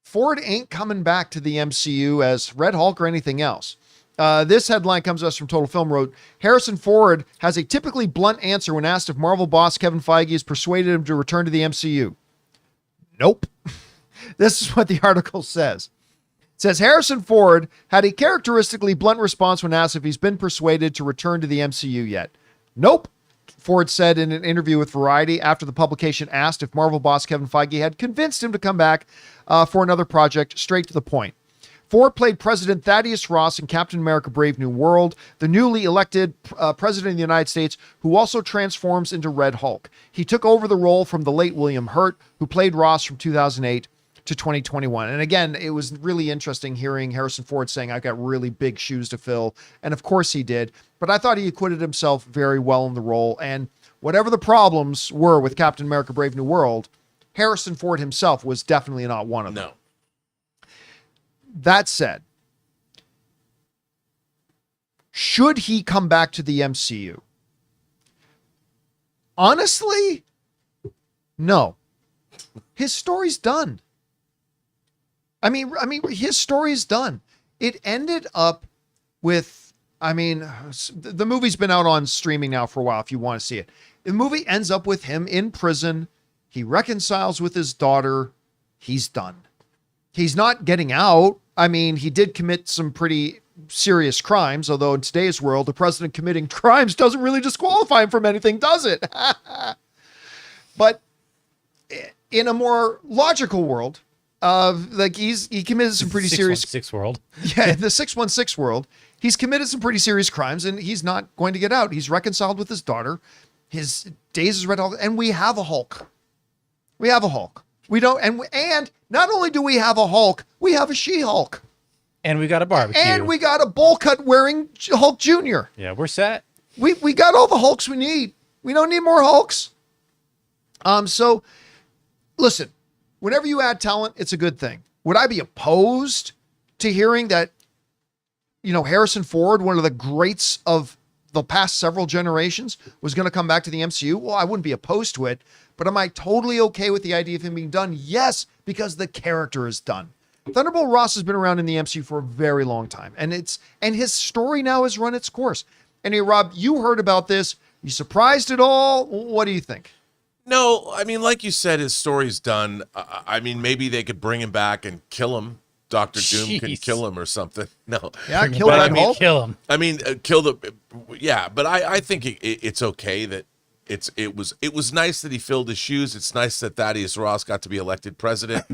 Ford ain't coming back to the MCU as Red Hulk or anything else. This headline comes to us from Total Film wrote, Harrison Ford has a typically blunt answer when asked if Marvel boss Kevin Feige has persuaded him to return to the MCU. Nope. This is what the article says. It says Harrison Ford had a characteristically blunt response when asked if he's been persuaded to return to the MCU yet. Nope, Ford said in an interview with Variety after the publication asked if Marvel boss Kevin Feige had convinced him to come back for another project. Straight to the point. Ford played President Thaddeus Ross in Captain America: Brave New World, the newly elected president of the United States, who also transforms into Red Hulk. He took over the role from the late William Hurt, who played Ross from 2008 to 2021. And again, it was really interesting hearing Harrison Ford saying, I've got really big shoes to fill. And of course he did. But I thought he acquitted himself very well in the role. And whatever the problems were with Captain America: Brave New World, Harrison Ford himself was definitely not one of them. No. That said, should he come back to the MCU? Honestly, no. His story's done. I mean, his story's done. It ended up with, the movie's been out on streaming now for a while if you want to see it. The movie ends up with him in prison. He reconciles with his daughter. He's done. He's not getting out. He did commit some pretty serious crimes, although in today's world, the president committing crimes doesn't really disqualify him from anything, does it? But in a more logical world, he committed some pretty serious 616 world. Yeah, in the 616 world, he's committed some pretty serious crimes and he's not going to get out. He's reconciled with his daughter. His days as Red Hulk, and we have a Hulk. We have a Hulk. We don't, and not only do we have a Hulk, we have a She-Hulk. And we got a barbecue. And we got a bowl cut wearing Hulk Jr. Yeah, we're set. We got all the Hulks we need. We don't need more Hulks. So listen, whenever you add talent, it's a good thing. Would I be opposed to hearing that, Harrison Ford, one of the greats of the past several generations, was going to come back to the MCU? Well, I wouldn't be opposed to it, but am I totally okay with the idea of him being done? Yes, because the character is done. Thunderbolt Ross has been around in the MCU for a very long time, and his story now has run its course. Anyway, Rob, you heard about this. You surprised at all? What do you think? No, like you said, his story's done. Maybe they could bring him back and kill him. Dr. Doom can kill him or something. No. Yeah, kill Red Hulk. Kill him. Kill the... Yeah, but I think it's okay that it was nice that he filled his shoes. It's nice that Thaddeus Ross got to be elected president.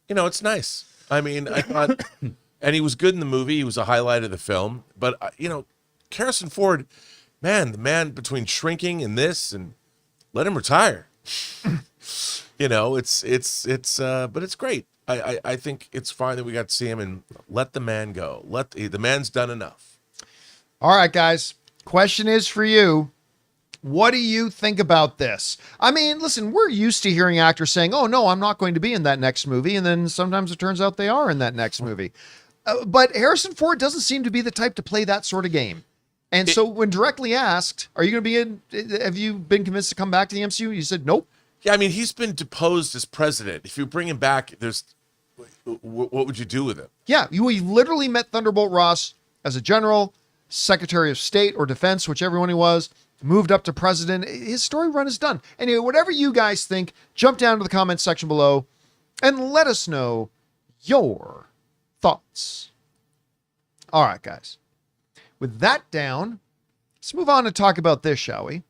It's nice. I thought... And he was good in the movie. He was a highlight of the film. But, Harrison Ford... man, the man between shrinking and this, and let him retire. You know, but it's great. I think it's fine that we got to see him, and let the man go. The man's done enough. All right, guys. Question is for you. What do you think about this? I mean, listen, we're used to hearing actors saying, oh, no, I'm not going to be in that next movie. And then sometimes it turns out they are in that next movie. But Harrison Ford doesn't seem to be the type to play that sort of game. And so when directly asked, are you going to be in, have you been convinced to come back to the MCU? He said, nope. Yeah, I mean, he's been deposed as president. If you bring him back, what would you do with him? Yeah, we literally met Thunderbolt Ross as a general, Secretary of State or Defense, whichever one he was, moved up to president. His story run is done. Anyway, whatever you guys think, jump down to the comments section below and let us know your thoughts. All right, guys. With that down, let's move on and talk about this, shall we?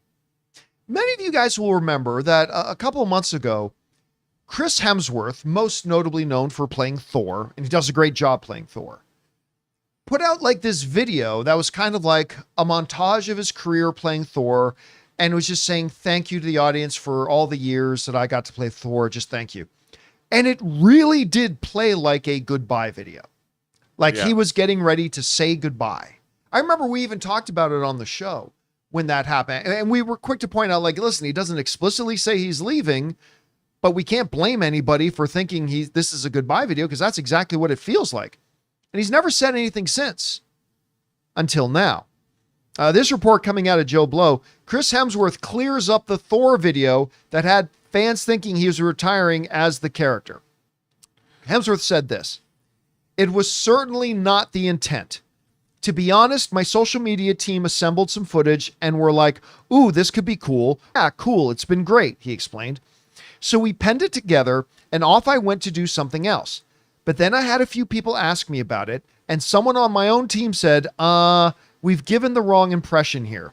Many of you guys will remember that a couple of months ago, Chris Hemsworth, most notably known for playing Thor, and he does a great job playing Thor, put out like this video that was kind of like a montage of his career playing Thor, and was just saying thank you to the audience for all the years that I got to play Thor. Just thank you. And it really did play like a goodbye video. Like he was getting ready to say goodbye. I remember we even talked about it on the show when that happened. And we were quick to point out, like, listen, he doesn't explicitly say he's leaving, but we can't blame anybody for thinking this is a goodbye video, because that's exactly what it feels like. And he's never said anything since, until now. This report coming out of Joe Blow, Chris Hemsworth clears up the Thor video that had fans thinking he was retiring as the character. Hemsworth said this: "It was certainly not the intent. To be honest, my social media team assembled some footage and were like, ooh, this could be cool. Yeah, cool. It's been great," he explained. "So we penned it together and off I went to do something else. But then I had a few people ask me about it, and someone on my own team said, we've given the wrong impression here.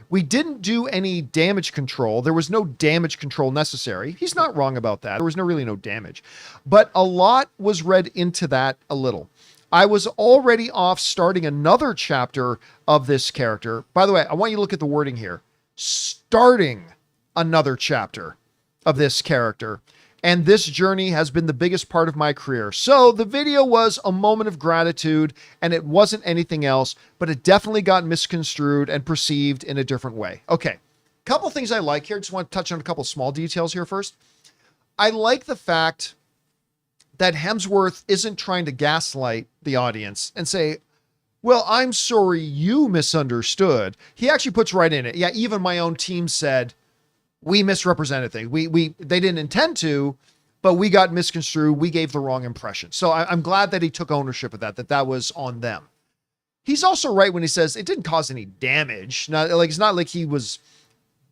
We didn't do any damage control. There was no damage control necessary." He's not wrong about that. There was really no damage. But a lot was read into that a little. "I was already off starting another chapter of this character." By the way, I want you to look at the wording here. Starting another chapter of this character. "And this journey has been the biggest part of my career." So the video was a moment of gratitude, and it wasn't anything else, but it definitely got misconstrued and perceived in a different way. Okay, couple things I like here. Just want to touch on a couple small details here first. I like the fact that Hemsworth isn't trying to gaslight the audience and say, well, I'm sorry you misunderstood. He actually puts right in it. Yeah, even my own team said we misrepresented things. They didn't intend to, but we got misconstrued. We gave the wrong impression. So I'm glad that he took ownership of that was on them. He's also right when he says it didn't cause any damage. It's not like he was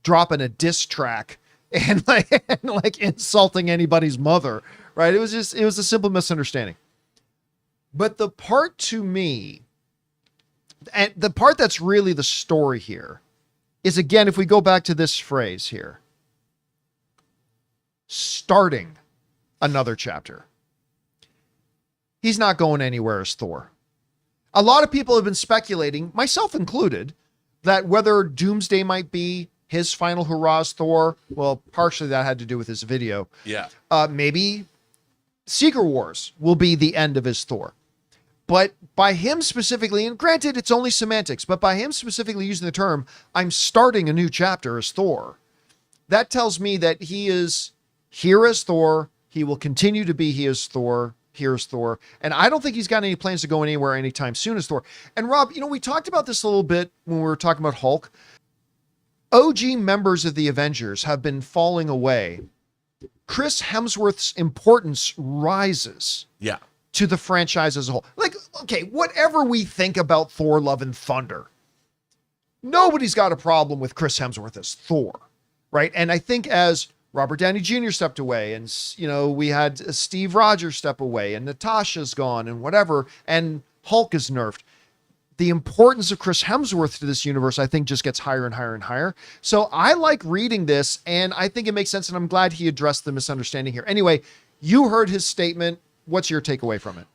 dropping a diss track and like insulting anybody's mother, right? It was a simple misunderstanding. But the part to me, and the part that's really the story here, is, again, if we go back to this phrase here, starting another chapter. He's not going anywhere as Thor. A lot of people have been speculating, myself included, that whether Doomsday might be his final hurrah as Thor. Well, partially that had to do with his video. Yeah. Maybe Secret Wars will be the end of his Thor. But by him specifically, and granted it's only semantics, but by him specifically using the term, I'm starting a new chapter as Thor, that tells me that he is here as Thor. He will continue to be here as Thor. And I don't think he's got any plans to go anywhere anytime soon as Thor. And Rob, we talked about this a little bit when we were talking about Hulk. OG members of the Avengers have been falling away. Chris Hemsworth's importance rises. Yeah. To the franchise as a whole. Like, okay, whatever we think about Thor Love and Thunder, nobody's got a problem with Chris Hemsworth as Thor, right? And I think as Robert Downey Jr. stepped away, and, we had Steve Rogers step away, and Natasha's gone, and whatever, and Hulk is nerfed, the importance of Chris Hemsworth to this universe, I think, just gets higher and higher and higher. So I like reading this, and I think it makes sense, and I'm glad he addressed the misunderstanding here. Anyway, you heard his statement. What's your takeaway from it?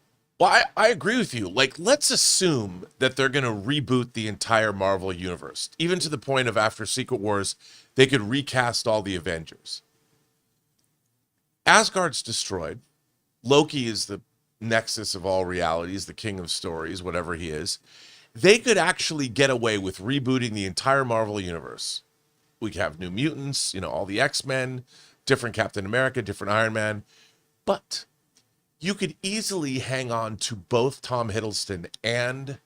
Well, I agree with you. Like, let's assume that they're going to reboot the entire Marvel universe, even to the point of after Secret Wars, they could recast all the Avengers. Asgard's destroyed. Loki is the nexus of all realities, the king of stories, whatever he is. They could actually get away with rebooting the entire Marvel universe. We could have New Mutants, all the X-Men, different Captain America, different Iron Man. But you could easily hang on to both Tom Hiddleston and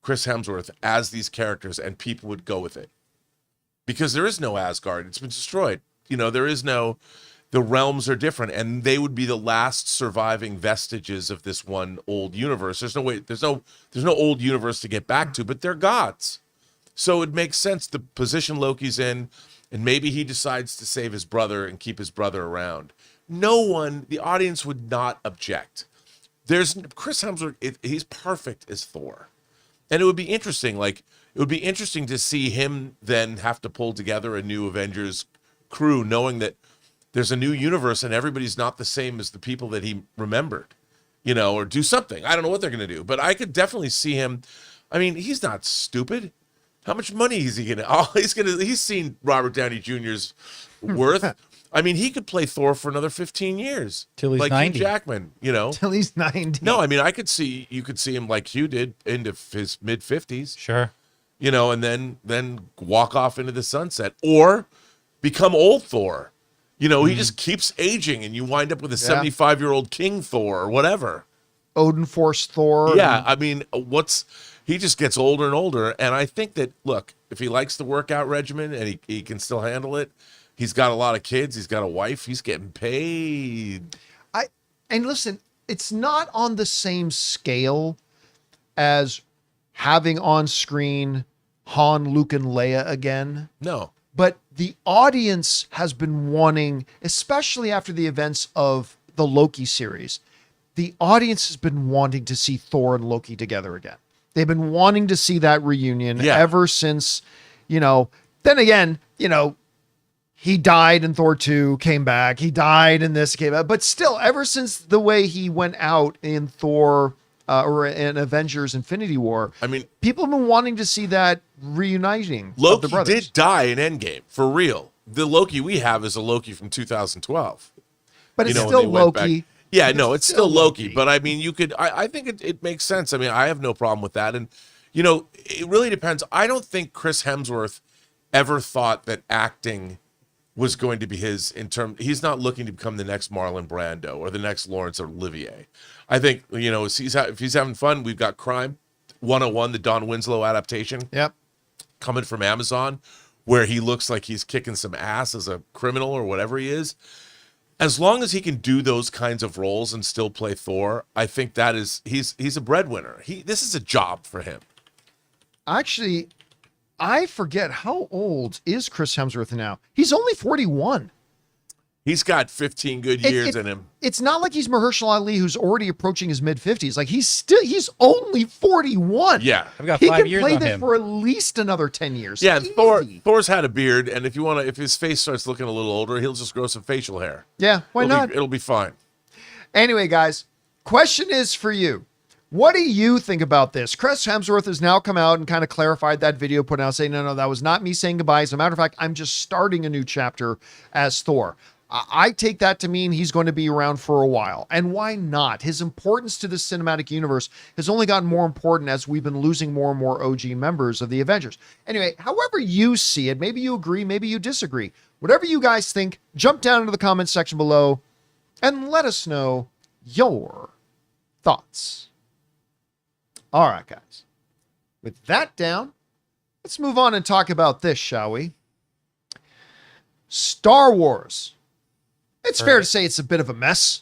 Chris Hemsworth as these characters, and people would go with it. Because there is no Asgard. It's been destroyed. There is no... The realms are different, and they would be the last surviving vestiges of this one old universe. There's no way, there's no old universe to get back to, but they're gods. So it makes sense the position Loki's in, and maybe he decides to save his brother and keep his brother around. The audience would not object. There's Chris Hemsworth, he's perfect as Thor. And it would be interesting, to see him then have to pull together a new Avengers crew, knowing that there's a new universe and everybody's not the same as the people that he remembered, or do something. I don't know what they're going to do, but I could definitely see him. I mean, he's not stupid. How much money is he going to? Oh, he's seen Robert Downey Jr.'s worth. I mean, he could play Thor for another 15 years. Till he's like 90. Hugh Jackman, Till he's 90. No, I mean, you could see him like Hugh did into his mid 50s, Sure. and then walk off into the sunset or become old Thor. He just keeps aging, and you wind up with a 75-year-old King Thor or whatever. Odin Force Thor. Yeah, I mean, he just gets older and older. And I think that, look, if he likes the workout regimen and he can still handle it, he's got a lot of kids, he's got a wife, he's getting paid. And listen, it's not on the same scale as having on screen Han, Luke, and Leia again. No. But the audience has been wanting, especially after the events of the Loki series, the audience has been wanting to see Thor and Loki together again. They've been wanting to see that reunion ever since, then again, he died in Thor 2, came back. He died in this, came back. But still, ever since the way he went out in Thor or in Avengers Infinity War, I mean, people have been wanting to see that reuniting of the Loki brothers. did die in Endgame, for real. The Loki we have is a Loki from 2012. But it's when still they went Loki. back. Yeah, no, it's still Loki. Loki. But I mean, I think it makes sense. I mean, I have no problem with that. And, it really depends. I don't think Chris Hemsworth ever thought that acting was going to be he's not looking to become the next Marlon Brando or the next Laurence Olivier. I think, if he's having fun, we've got Crime 101, the Don Winslow adaptation. Yep. Coming from Amazon, where he looks like he's kicking some ass as a criminal or whatever he is. As long as he can do those kinds of roles and still play Thor, I think he's a breadwinner. This is a job for him. Actually, I forget, how old is Chris Hemsworth now? He's only 41. He's got 15 good years in him. It's not like he's Mahershala Ali, who's already approaching his mid-50s. Like, he's only 41. Yeah. I've got He 5 can years play on this him. for at least another 10 years. Yeah, Easy. Thor's had a beard, and if his face starts looking a little older, he'll just grow some facial hair. Yeah, why not? It'll be fine. Anyway, guys, question is for you. What do you think about this? Chris Hemsworth has now come out and kind of clarified that video, put out saying, no, that was not me saying goodbye. As a matter of fact, I'm just starting a new chapter as Thor. I take that to mean he's going to be around for a while. And why not? His importance to the cinematic universe has only gotten more important as we've been losing more and more OG members of the Avengers. Anyway, however you see it, maybe you agree, maybe you disagree. Whatever you guys think, jump down into the comments section below and let us know your thoughts. All right, guys. With that down, let's move on and talk about this, shall we? Star Wars. It's fair to say it's a bit of a mess.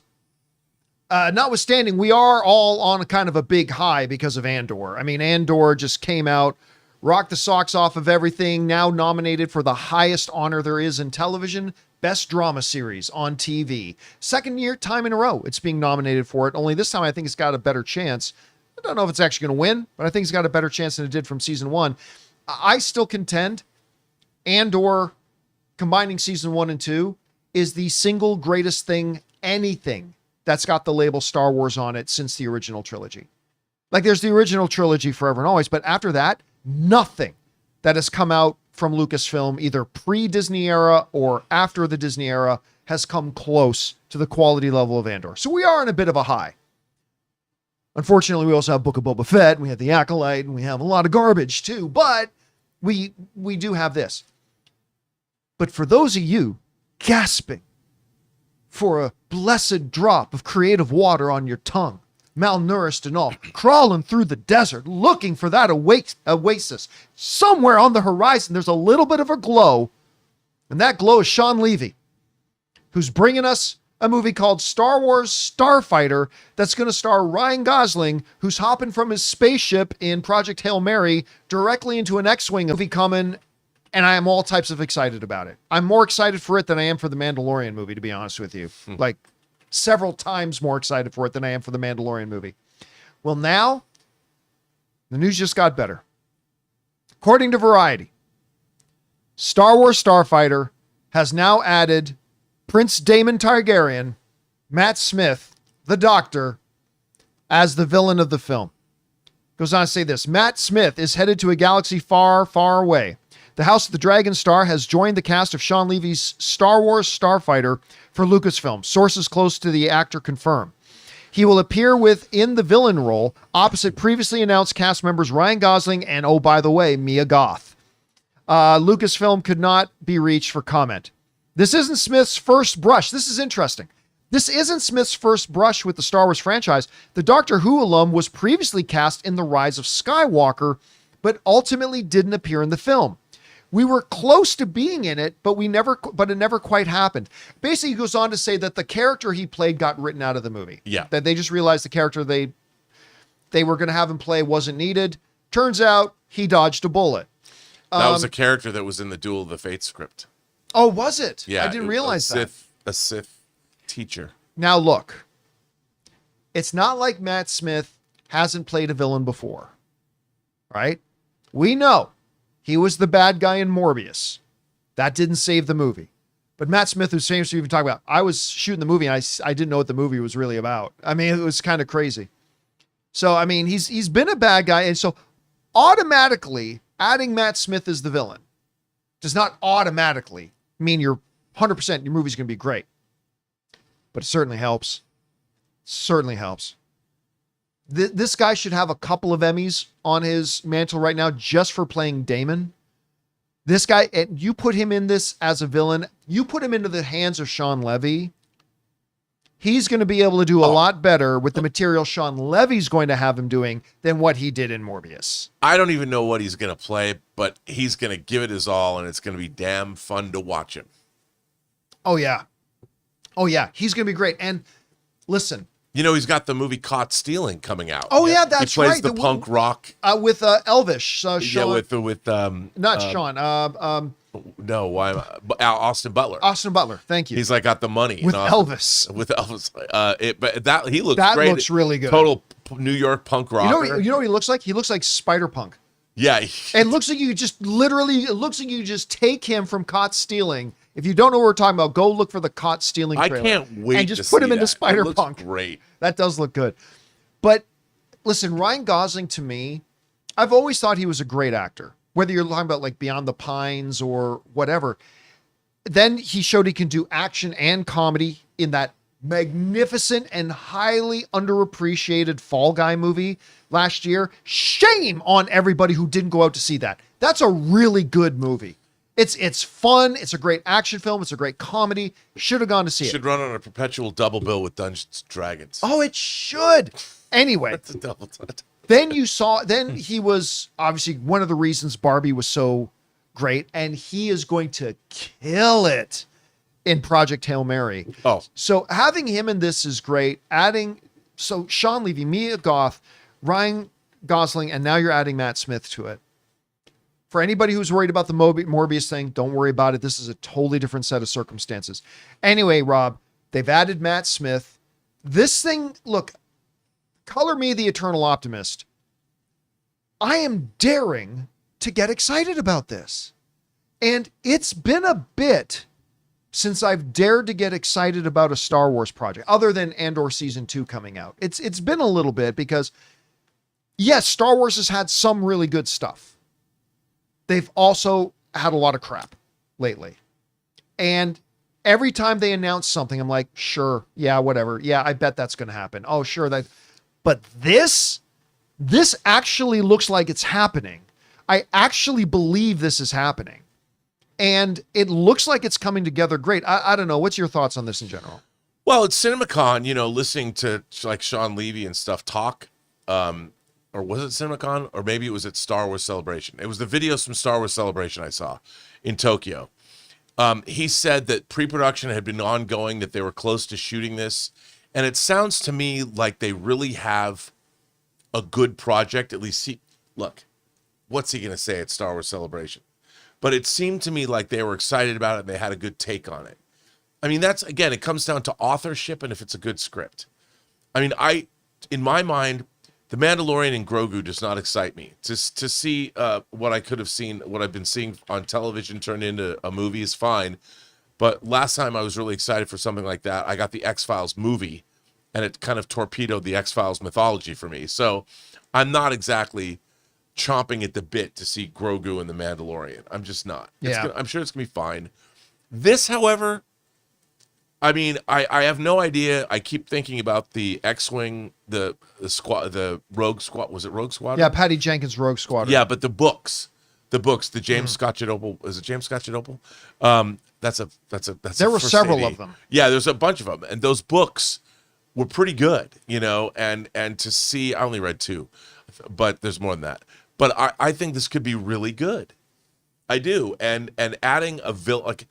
Notwithstanding, we are all on a kind of a big high because of Andor. I mean, Andor just came out, rocked the socks off of everything, now nominated for the highest honor there is in television, Best Drama Series on TV. Second year, time in a row, it's being nominated for it. Only this time, I think it's got a better chance. I don't know if it's actually going to win, but I think it's got a better chance than it did from season one. I still contend Andor, combining season 1 and 2, is the single greatest thing, anything that's got the label Star Wars on it since the original trilogy. Like there's the original trilogy forever and always, but after that, nothing that has come out from Lucasfilm, either pre-Disney era or after the Disney era, has come close to the quality level of Andor. So we are in a bit of a high. Unfortunately, we also have Book of Boba Fett, and we have The Acolyte, and we have a lot of garbage too, but we do have this. But for those of you gasping for a blessed drop of creative water on your tongue, malnourished and all, crawling through the desert, looking for that oasis, somewhere on the horizon, there's a little bit of a glow, and that glow is Sean Levy, who's bringing us a movie called Star Wars Starfighter that's going to star Ryan Gosling, who's hopping from his spaceship in Project Hail Mary directly into an X-Wing movie coming, and I am all types of excited about it. I'm more excited for it than I am for the Mandalorian movie, to be honest with you. Like, several times more excited for it than I am for the Mandalorian movie. Well, now, the news just got better. According to Variety, Star Wars Starfighter has now added Prince Daemon Targaryen, Matt Smith, the Doctor, as the villain of the film. Goes on to say this: Matt Smith is headed to a galaxy far, far away. The House of the Dragon Star has joined the cast of Sean Levy's Star Wars Starfighter for Lucasfilm. Sources close to the actor confirm. He will appear within the villain role opposite previously announced cast members Ryan Gosling and, oh, by the way, Mia Goth. Lucasfilm could not be reached for comment. This isn't Smith's first brush. This is interesting. This isn't Smith's first brush with the Star Wars franchise. The Doctor Who alum was previously cast in The Rise of Skywalker, but ultimately didn't appear in the film. We were close to being in it, but it never quite happened. Basically, he goes on to say that the character he played got written out of the movie. Yeah. That they just realized the character they were going to have him play wasn't needed. Turns out he dodged a bullet. That was a character that was in the Duel of the Fates script. Oh, was it? Yeah. I didn't realize that. A Sith teacher. Now look, it's not like Matt Smith hasn't played a villain before, right? We know he was the bad guy in Morbius. That didn't save the movie. But Matt Smith, who's famous for even talking about, I was shooting the movie and I didn't know what the movie was really about. I mean, it was kind of crazy. So, I mean, he's been a bad guy. And so automatically adding Matt Smith as the villain does not automatically mean you're 100% your movie's going to be great. But it certainly helps. Certainly helps. This guy should have a couple of Emmys on his mantle right now just for playing Daemon. This guy, and you put him in this as a villain, you put him into the hands of Sean Levy, he's going to be able to do a lot better with the material Sean Levy's going to have him doing than what he did in Morbius. I don't even know what he's going to play, but he's going to give it his all, and it's going to be damn fun to watch him. Oh, yeah. Oh, yeah. He's going to be great. And listen. You know, he's got the movie Caught Stealing coming out. Oh, yeah, that's right. He plays the punk rock. With Elvish. Sean. Yeah, with not Sean. No, why? Austin Butler. Austin Butler. Thank you. He's like got the money with Elvis. With Elvis, but that he looks that great. That looks really good. Total New York punk rocker. You know what he looks like? He looks like Spider-Punk. Yeah, it looks like you just literally. It looks like you just take him from Caught Stealing. If you don't know what we're talking about, go look for the Caught Stealing trailer. I can't wait and just to put him see into that. Spider-Punk. Great. That does look good. But listen, Ryan Gosling, to me, I've always thought he was a great actor. Whether you're talking about like Beyond the Pines or whatever. Then he showed he can do action and comedy in that magnificent and highly underappreciated Fall Guy movie last year. Shame on everybody who didn't go out to see that. That's a really good movie. It's fun. It's a great action film. It's a great comedy. Should have gone to see it. Should run on a perpetual double bill with Dungeons and Dragons. Oh, it should. Anyway. That's a double touch. Then he was obviously one of the reasons Barbie was so great, and he is going to kill it in Project Hail Mary. Oh. So having him in this is great. So Sean Levy, Mia Goth, Ryan Gosling, and now you're adding Matt Smith to it. For anybody who's worried about the Morbius thing, don't worry about it. This is a totally different set of circumstances. Anyway, Rob, they've added Matt Smith. This thing, look, color me the eternal optimist. I am daring to get excited about this. And it's been a bit since I've dared to get excited about a Star Wars project, other than Andor Season 2 coming out. It's been a little bit because, yes, Star Wars has had some really good stuff. They've also had a lot of crap lately. And every time they announce something, I'm like, sure, yeah, whatever. Yeah, I bet that's going to happen. Oh, sure. But this actually looks like it's happening. I actually believe this is happening. And it looks like it's coming together great. I don't know. What's your thoughts on this in general? Well, it's CinemaCon, listening to like Sean Levy and stuff talk, or was it CinemaCon? Or maybe it was at Star Wars Celebration. It was the videos from Star Wars Celebration I saw in Tokyo. He said that pre-production had been ongoing, that they were close to shooting this. And it sounds to me like they really have a good project. At least, look, what's he going to say at Star Wars Celebration? But it seemed to me like they were excited about it and they had a good take on it. I mean, that's, again, it comes down to authorship and if it's a good script. I mean, in my mind, The Mandalorian and Grogu does not excite me. To see what I could have seen, what I've been seeing on television turned into a movie is fine. But last time I was really excited for something like that, I got the X-Files movie, and it kind of torpedoed the X-Files mythology for me. So I'm not exactly chomping at the bit to see Grogu and the Mandalorian. I'm just not. I'm sure it's gonna be fine. This, however, I mean, I have no idea. I keep thinking about the X-Wing, the Rogue Squad. Was it Rogue Squadron? Yeah, Patty Jenkins' Rogue Squadron. Yeah, but the books, the James Scott Chidopel. Is it James Scott Chidopel? That's there were several of them. Yeah, there's a bunch of them, and those books were pretty good, and to see, I only read 2, but there's more than that. But I think this could be really good. I do. And adding a villain, like,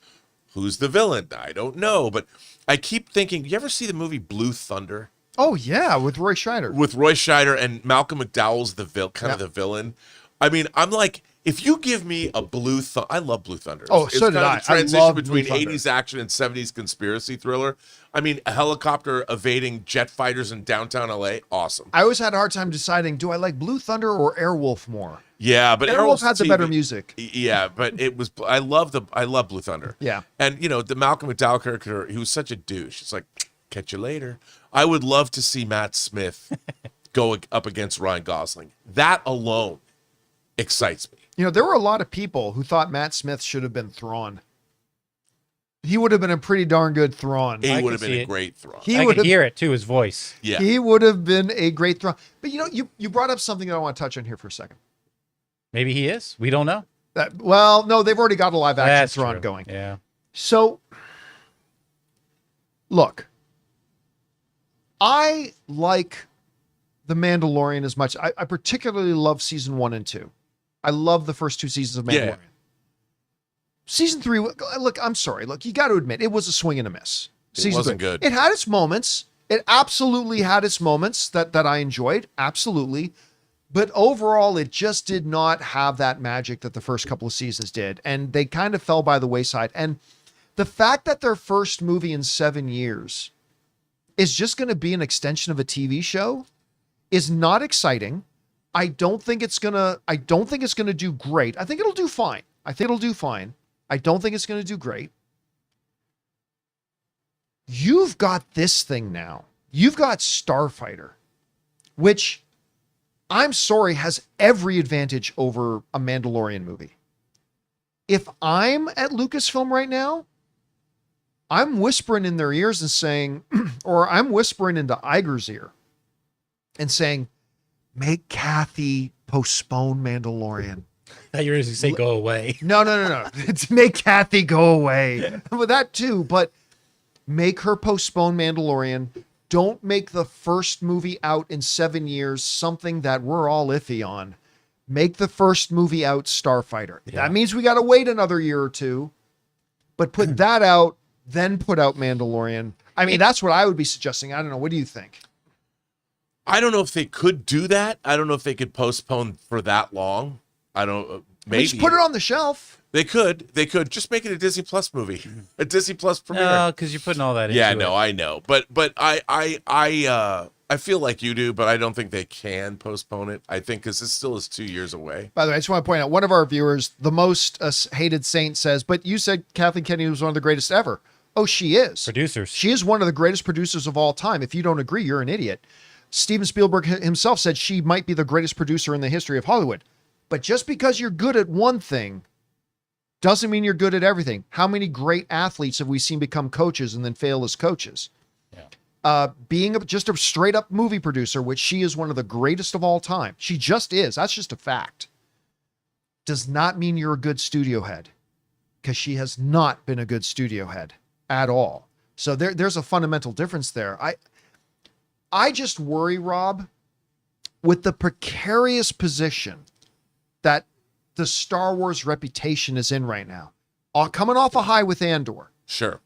who's the villain? I don't know. But I keep thinking, you ever see the movie Blue Thunder? Oh, yeah, with Roy Scheider. With Roy Scheider and Malcolm McDowell's the villain. I mean, I'm like, if you give me a Blue Thunder, I love Blue Thunder. Oh, so did I. It's kind of a transition I love between Blue Thunder. 80s action and 70s conspiracy thriller. I mean, a helicopter evading jet fighters in downtown LA, awesome. I always had a hard time deciding, do I like Blue Thunder or Airwolf more? Yeah, but Airwolf had the better music. Yeah, but it was, I love Blue Thunder. Yeah. And, the Malcolm McDowell character, he was such a douche. It's like, catch you later. I would love to see Matt Smith go up against Ryan Gosling. That alone excites me. There were a lot of people who thought Matt Smith should have been Thrawn. He would have been a pretty darn good Thrawn. He would have been a great Thrawn. I could hear it too, his voice. Yeah. He would have been a great Thrawn. But you brought up something that I want to touch on here for a second. Maybe he is. We don't know. Well, no, they've already got a live action That's Thrawn true. going. Yeah. So, look, I like The Mandalorian as much. I particularly love season 1 and 2. I love the first 2 seasons of Mandalorian. Yeah. Season 3, look, I'm sorry. Look, you got to admit, it was a swing and a miss. It wasn't good. It had its moments. It absolutely had its moments that I enjoyed. Absolutely. But overall, it just did not have that magic that the first couple of seasons did. And they kind of fell by the wayside. And the fact that their first movie in 7 years is just going to be an extension of a TV show is not exciting. I don't think it's going to do great. I think it'll do fine. I don't think it's going to do great. You've got this thing now. You've got Starfighter, which, I'm sorry, has every advantage over a Mandalorian movie. If I'm at Lucasfilm right now, I'm whispering in their ears and saying, or I'm whispering into Iger's ear and saying, make Kathy postpone Mandalorian. I thought you were going to say go away. No. It's make Kathy go away. With that too, but make her postpone Mandalorian. Don't make the first movie out in 7 years something that we're all iffy on. Make the first movie out Starfighter. Yeah. That means we got to wait another year or two, but put that out, then put out Mandalorian. I mean, that's what I would be suggesting. I don't know. What do you think? I don't know if they could do that. I don't know if they could postpone for that long. I don't. Maybe Just put it on the shelf. They could just make it a Disney Plus movie, a Disney Plus premiere. No, because you're putting all that into Yeah, it. no, I know, but I I feel like you do, but I don't think they can postpone it. I think because it still is 2 years away. By the way, I just want to point out, one of our viewers, the most hated saint, says, but you said Kathleen Kennedy was one of the greatest ever. Oh, she is. Producers. She is one of the greatest producers of all time. If you don't agree, you're an idiot. Steven Spielberg himself said she might be the greatest producer in the history of Hollywood. But just because you're good at one thing doesn't mean you're good at everything. How many great athletes have we seen become coaches and then fail as coaches? Being just a straight up movie producer, which she is one of the greatest of all time. She just is. That's just a fact. Does not mean you're a good studio head, because she has not been a good studio head at all. So there's a fundamental difference there. I just worry, Rob, with the precarious position that the Star Wars reputation is in right now. Coming off a high with Andor. Sure.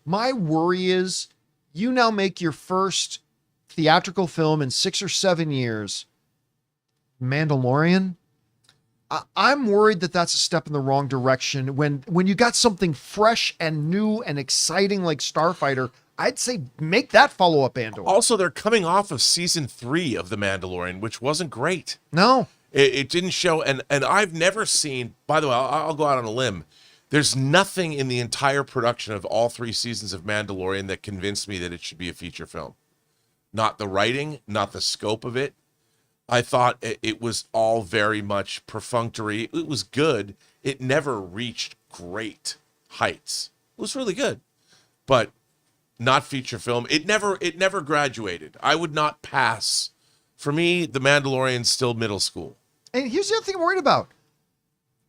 My worry is you now make your first theatrical film in 6 or 7 years, Mandalorian. I'm worried that that's a step in the wrong direction. When you got something fresh and new and exciting like Starfighter, I'd say make that follow up Andor. Also, they're coming off of season 3 of The Mandalorian, which wasn't great. No. It didn't show, and I've never seen, by the way, I'll go out on a limb. There's nothing in the entire production of all 3 seasons of Mandalorian that convinced me that it should be a feature film. Not the writing, not the scope of it. I thought it was all very much perfunctory. It was good. It never reached great heights. It was really good, but not feature film. It never graduated. I would not pass. For me, The Mandalorian's still middle school. And here's the other thing I'm worried about.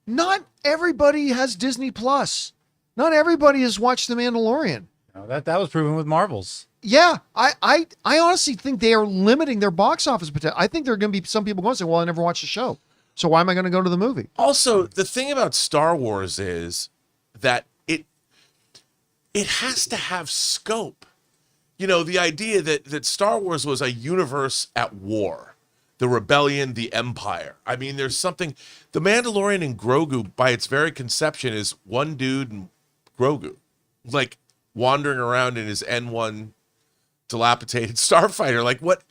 Not everybody has Disney Plus. Not everybody has watched The Mandalorian. No, that was proven with Marvels. Yeah, I honestly think they are limiting their box office potential. I think there are going to be some people going to say, well, I never watched the show, so why am I going to go to the movie? Also, the thing about Star Wars is that it has to have scope. You know, the idea that Star Wars was a universe at war. The rebellion, the empire. I mean, there's something... The Mandalorian and Grogu, by its very conception, is one dude and Grogu. Like, wandering around in his N1 dilapidated Starfighter. Like, what...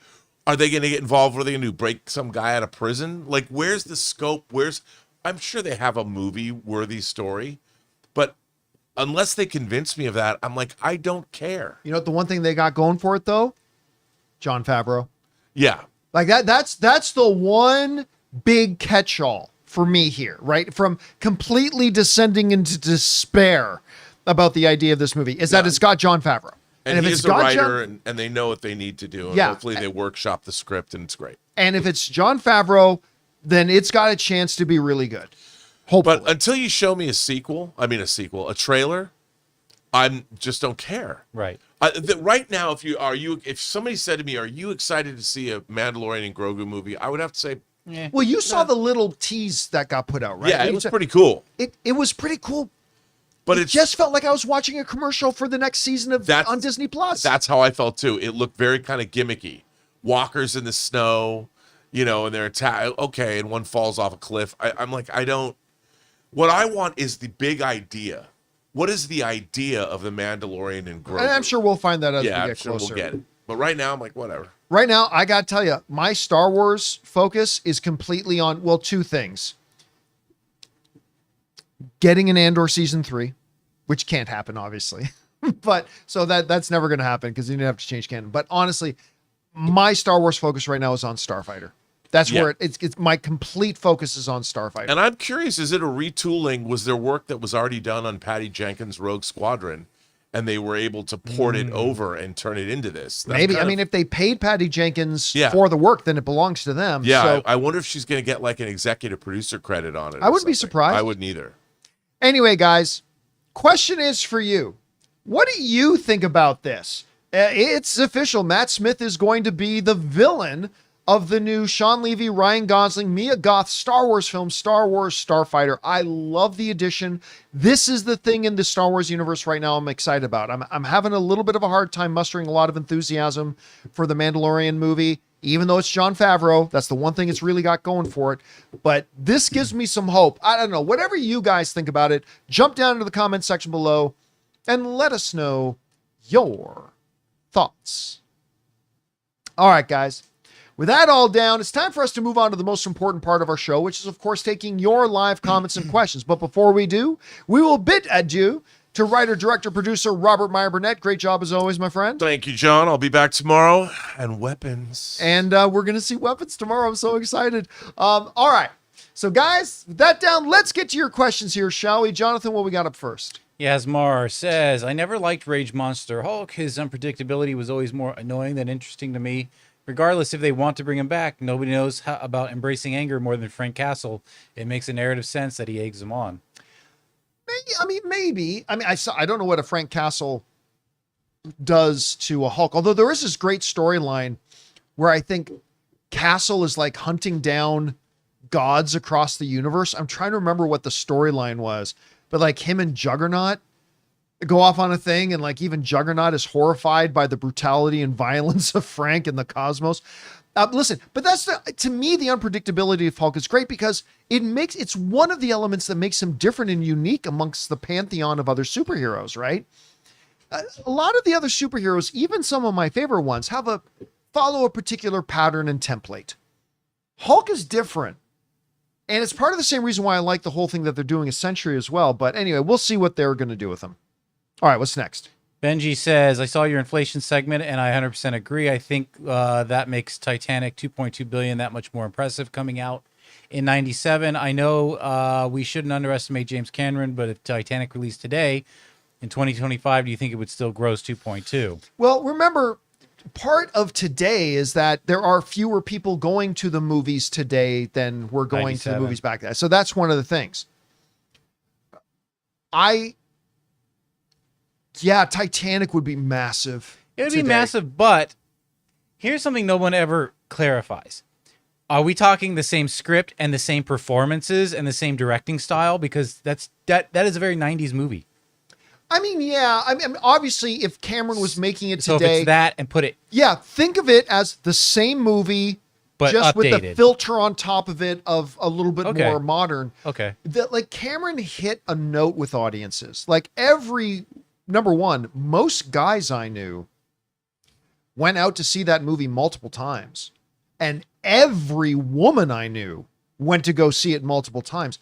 Are they going to get involved? What are they going to do? Break some guy out of prison? Like, where's the scope? I'm sure they have a movie-worthy story. But unless they convince me of that, I'm like, I don't care. You know what the one thing they got going for it, though? John Favreau. Yeah. Like that's the one big catch-all for me here, right? From completely descending into despair about the idea of this movie is that it's got John Favreau. And if he's it's a got writer, and they know what they need to do. And hopefully they workshop the script, and it's great. And if it's John Favreau, then it's got a chance to be really good. Hopefully. But until you show me a trailer, I just don't care. Right. Right now, if somebody said to me, "Are you excited to see a Mandalorian and Grogu movie?" I would have to say, Yeah. well, you saw the little tease that got put out, right? "Yeah, it was pretty cool." It was pretty cool. But it just felt like I was watching a commercial for the next season on Disney Plus. That's how I felt too. It looked very kind of gimmicky. Walkers in the snow, and they're okay, and one falls off a cliff. I'm like, I don't. What I want is the big idea. What is the idea of the Mandalorian and Grogu? And I'm sure we'll find that as we I'm get sure closer. we'll get it. But right now, I'm like, whatever. Right now, I got to tell you, my Star Wars focus is completely on, well, 2 things. Getting an Andor season 3, which can't happen, obviously. But so that's never going to happen because you have to change canon. But honestly, my Star Wars focus right now is on Starfighter. That's where it's my complete focus is on Starfighter. And I'm curious, is it a retooling? Was there work that was already done on Patty Jenkins' Rogue Squadron, and they were able to port it over and turn it into this? That's Maybe. I mean, if they paid Patty Jenkins Yeah. for the work, then it belongs to them. Yeah, So, I wonder if she's going to get like an executive producer credit on it. I or wouldn't be something. surprised. I wouldn't either. anyway, guys, question is for you. What do you think about this? It's official. Matt Smith is going to be the villain of the new Sean Levy, Ryan Gosling, Mia Goth Star Wars film, Star Wars Starfighter. I love the addition. This is the thing in the Star Wars universe right now I'm excited about. I'm having a little bit of a hard time mustering a lot of enthusiasm for the Mandalorian movie, even though it's Jon Favreau. That's the one thing it's really got going for it. But this gives me some hope. I don't know. Whatever you guys think about it, jump down into the comment section below and let us know your thoughts. All right, guys. With that all down, it's time for us to move on to the most important part of our show, which is, of course, taking your live comments and questions. But before we do, we will bid adieu to writer, director, producer Robert Meyer Burnett. Great job as always, my friend. Thank you, John. I'll be back tomorrow. And weapons. And we're going to see weapons tomorrow. I'm so excited. All right. So, guys, with that down, let's get to your questions here, shall we? Jonathan, what we got up first? Yasmar says, I never liked Rage Monster Hulk. His unpredictability was always more annoying than interesting to me. Regardless if they want to bring him back, nobody knows about embracing anger more than Frank Castle. It makes a narrative sense that he eggs him on. Maybe. I don't know what a Frank Castle does to a Hulk. Although there is this great storyline where I think Castle is like hunting down gods across the universe. I'm trying to remember what the storyline was, but like him and Juggernaut go off on a thing, and like even Juggernaut is horrified by the brutality and violence of Frank and the cosmos. Listen, but to me, the unpredictability of Hulk is great because it's one of the elements that makes him different and unique amongst the pantheon of other superheroes, right? A lot of the other superheroes, even some of my favorite ones, follow a particular pattern and template. Hulk is different. And it's part of the same reason why I like the whole thing that they're doing a Century as well. But anyway, we'll see what they're going to do with him. All right, what's next? Benji says, I saw your inflation segment and I 100% agree. I think that makes Titanic 2.2 billion that much more impressive coming out in 97. I know we shouldn't underestimate James Cameron, but if Titanic released today in 2025, do you think it would still gross 2.2? Well, remember, part of today is that there are fewer people going to the movies today than were going 97. to the movies back then. So that's one of the things. Titanic would be massive. It would be massive, but here's something no one ever clarifies. Are we talking the same script and the same performances and the same directing style? Because that is a very 90s movie. Obviously, if Cameron was making it So today... if it's that and put it... Yeah, think of it as the same movie, but just updated. with the filter on top of it of a little bit Okay. more modern. Okay. Like, Cameron hit a note with audiences. Like, number one, most guys I knew went out to see that movie multiple times. And every woman I knew went to go see it multiple times.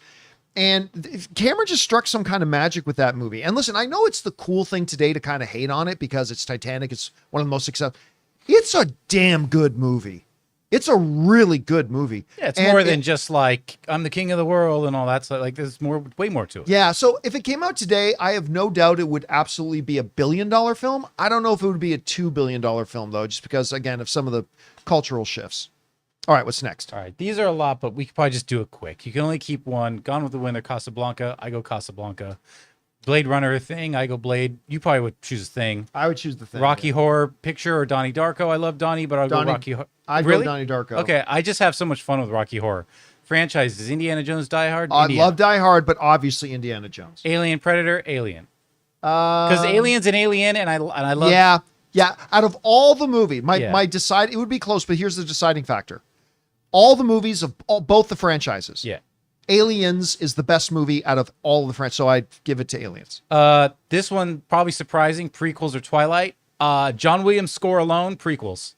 And Cameron just struck some kind of magic with that movie. And listen, I know it's the cool thing today to kind of hate on it because it's Titanic. It's one of the most successful. It's a damn good movie. It's a really good movie. Yeah, it's more than just like, I'm the king of the world and all that. So like, there's way more to it. Yeah, so if it came out today, I have no doubt it would absolutely be $1 billion film. I don't know if it would be a $2 billion film, though, just because, again, of some of the cultural shifts. All right, what's next? All right, these are a lot, but we could probably just do it quick. You can only keep one. Gone with the Wind or Casablanca. I go Casablanca. Blade Runner Thing. I go Blade. You probably would choose Thing. I would choose the Thing. Rocky Horror Picture or Donnie Darko. I love Donnie, but I'll go Rocky Horror. I'd Really? go Donnie Darko. Okay, I just have so much fun with Rocky Horror. Franchises. Indiana Jones, Die Hard. I Indiana. love Die Hard, but obviously Indiana Jones. Alien, Predator, Alien. Because Alien's an alien, and I love. Yeah. Out of all the movie, it would be close, but here's the deciding factor. All the movies of both the franchises. Yeah. Aliens is the best movie out of all the franchises, so I'd give it to Aliens. This one probably surprising. Prequels or Twilight. John Williams score alone. Prequels.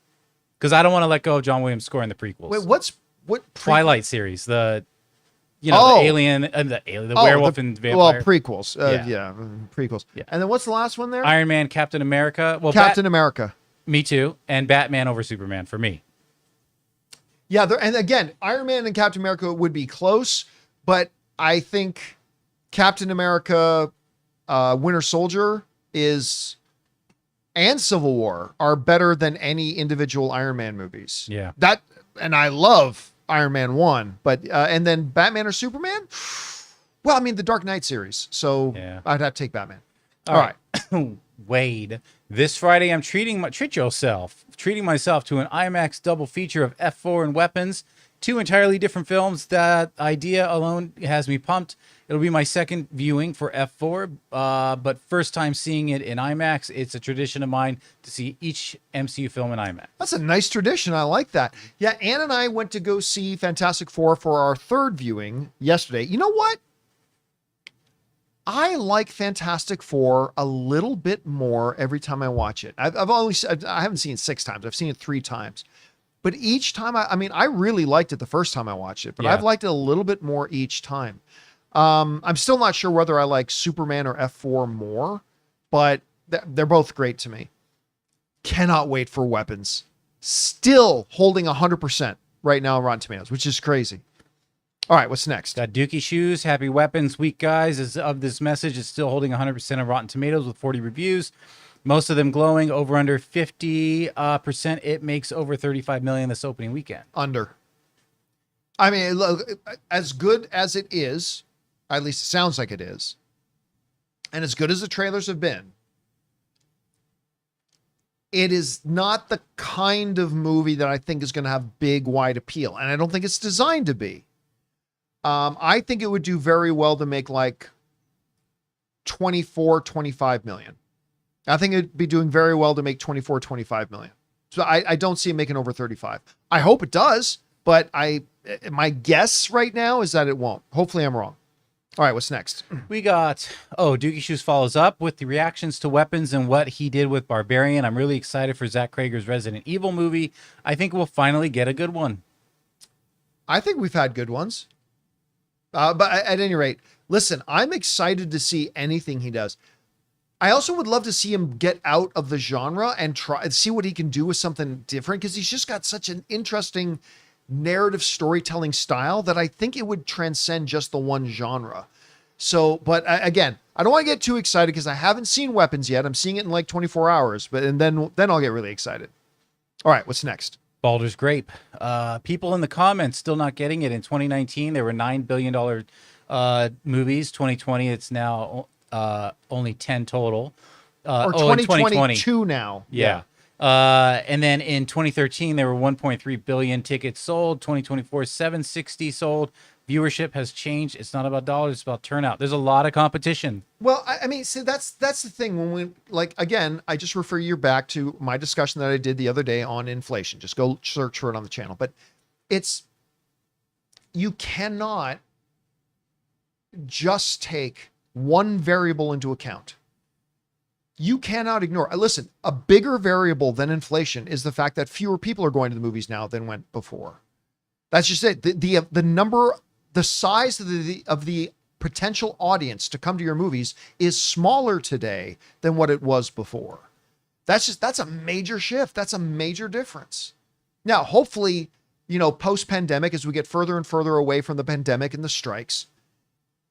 Because I don't want to let go of John Williams score in the prequels. Wait, what Twilight series? The alien and the werewolf and vampire. Well, prequels. Prequels. Yeah. And then what's the last one there? Iron Man, Captain America. Well, Captain America. Me too. And Batman over Superman for me. Yeah, and again, Iron Man and Captain America would be close, but I think Captain America, Winter Soldier and Civil War are better than any individual Iron Man movies. Yeah. And I love Iron Man 1, but and then Batman or Superman? Well, I mean, the Dark Knight series. So Yeah. I'd have to take Batman. All right. Wade. This Friday, I'm treating myself to an IMAX double feature of F4 and Weapons, two entirely different films. That idea alone has me pumped. It'll be my second viewing for F4, but first time seeing it in IMAX. It's a tradition of mine to see each MCU film in IMAX. That's a nice tradition. I like that. Yeah, Ann and I went to go see Fantastic Four for our third viewing yesterday. You know what? I like Fantastic Four a little bit more every time I watch it. I haven't seen it 6 times. I've seen it 3 times. But each time, I mean, I really liked it the first time I watched it, but Yeah. I've liked it a little bit more each time. I'm still not sure whether I like Superman or F4 more, but they're both great to me. Cannot wait for Weapons. Still holding 100% right now on Rotten Tomatoes, which is crazy. All right, what's next? Got Dookie Shoes. Happy Weapons Week, guys. Is of this message is still holding 100% of Rotten Tomatoes with 40 reviews. Most of them glowing. Over under 50%. It makes over 35 million this opening weekend. Under. I mean, look, as good as it is, at least it sounds like it is, and as good as the trailers have been, it is not the kind of movie that I think is going to have big, wide appeal. And I don't think it's designed to be. I think it would do very well to make like 24, 25 million. I think it'd be doing very well to make 24, 25 million. So I don't see it making over 35. I hope it does, but my guess right now is that it won't. Hopefully I'm wrong. All right, what's next? We got, Dookie Shoes follows up with the reactions to Weapons and what he did with Barbarian. I'm really excited for Zach Krager's Resident Evil movie. I think we'll finally get a good one. I think we've had good ones. But at any rate, listen, I'm excited to see anything he does. I also would love to see him get out of the genre and try and see what he can do with something different, because he's just got such an interesting narrative storytelling style that I think it would transcend just the one genre. So, but again, I don't want to get too excited because I haven't seen Weapons yet. I'm seeing it in like 24 hours, and then I'll get really excited. All right, what's next? Baldur's Grape. People in the comments still not getting it. In 2019, there were $9 billion movies. 2020, it's now only 10 total. Or in 2022 now. Yeah. And then in 2013, there were 1.3 billion tickets sold. 2024, 760 sold. Viewership has changed. It's not about dollars, it's about turnout. There's a lot of competition. Well, I mean, see, that's the thing. When we, like, again, I just refer you back to my discussion that I did the other day on inflation. Just go search for it on the channel. But you cannot just take one variable into account. You cannot ignore. Listen, a bigger variable than inflation is the fact that fewer people are going to the movies now than went before. That's just it. The number, the size of the potential audience to come to your movies is smaller today than what it was before. That's a major shift. That's a major difference. Now, hopefully, post-pandemic, as we get further and further away from the pandemic and the strikes,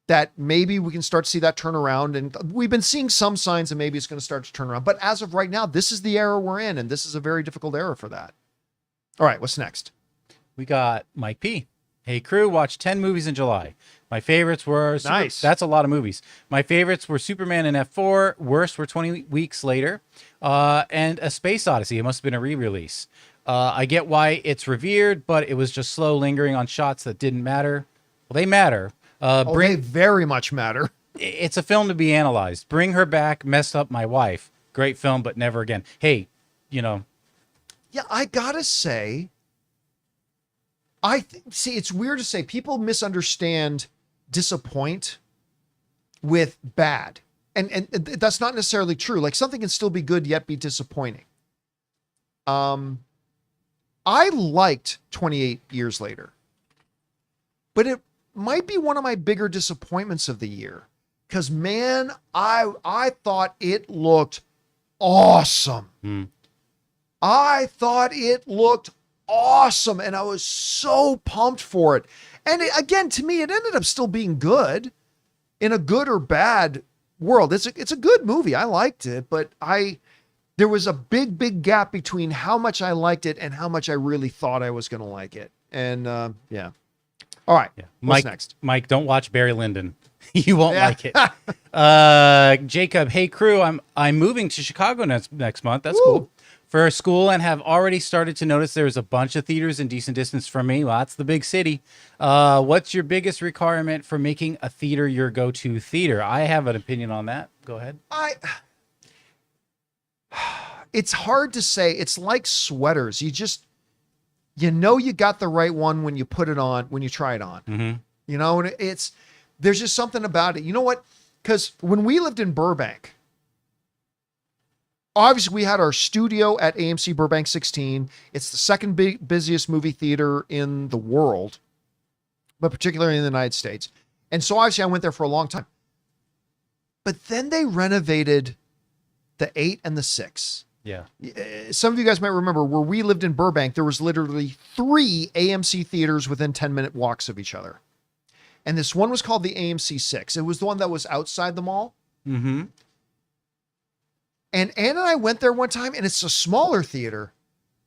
that maybe we can start to see that turn around. And we've been seeing some signs that maybe it's going to start to turn around. But as of right now, this is the era we're in, and this is a very difficult era for that. All right, what's next? We got Mike P. Hey, crew, watched 10 movies in July. My favorites were... Nice. That's a lot of movies. My favorites were Superman and F4. Worst were 20 weeks later. And A Space Odyssey. It must have been a re-release. I get why it's revered, but it was just slow lingering on shots that didn't matter. Well, they matter. They very much matter. It's a film to be analyzed. Bring Her Back messed up my wife. Great film, but never again. Hey, Yeah, I gotta say, see, it's weird to say. People misunderstand disappoint with bad. And that's not necessarily true. Like, something can still be good yet be disappointing. I liked 28 Years Later, but it might be one of my bigger disappointments of the year, because man, I thought it looked awesome. I thought it looked awesome, and I was so pumped for it. And again, to me, it ended up still being good in a good or bad world. It's a good movie. I liked it, but there was a big gap between how much I liked it and how much I really thought I was going to like it. And yeah. All right. Yeah. What's next? Mike, don't watch Barry Lyndon. You won't like it. Jacob, hey crew, I'm moving to Chicago next month. That's cool. For school, and have already started to notice there's a bunch of theaters in decent distance from me. Well, that's the big city. What's your biggest requirement for making a theater your go-to theater? I have an opinion on that. Go ahead. It's hard to say. It's like sweaters. You got the right one when you put it on, when you try it on. Mm-hmm. And there's just something about it. You know what? Because when we lived in Burbank, obviously we had our studio at AMC Burbank 16. It's the second busiest movie theater in the world, but particularly in the United States. And so obviously I went there for a long time. But then they renovated the 8 and the 6. Yeah. Some of you guys might remember where we lived in Burbank, there was literally 3 AMC theaters within 10-minute walks of each other. And this one was called the AMC 6. It was the one that was outside the mall. Mm-hmm. And Ann and I went there one time, and it's a smaller theater,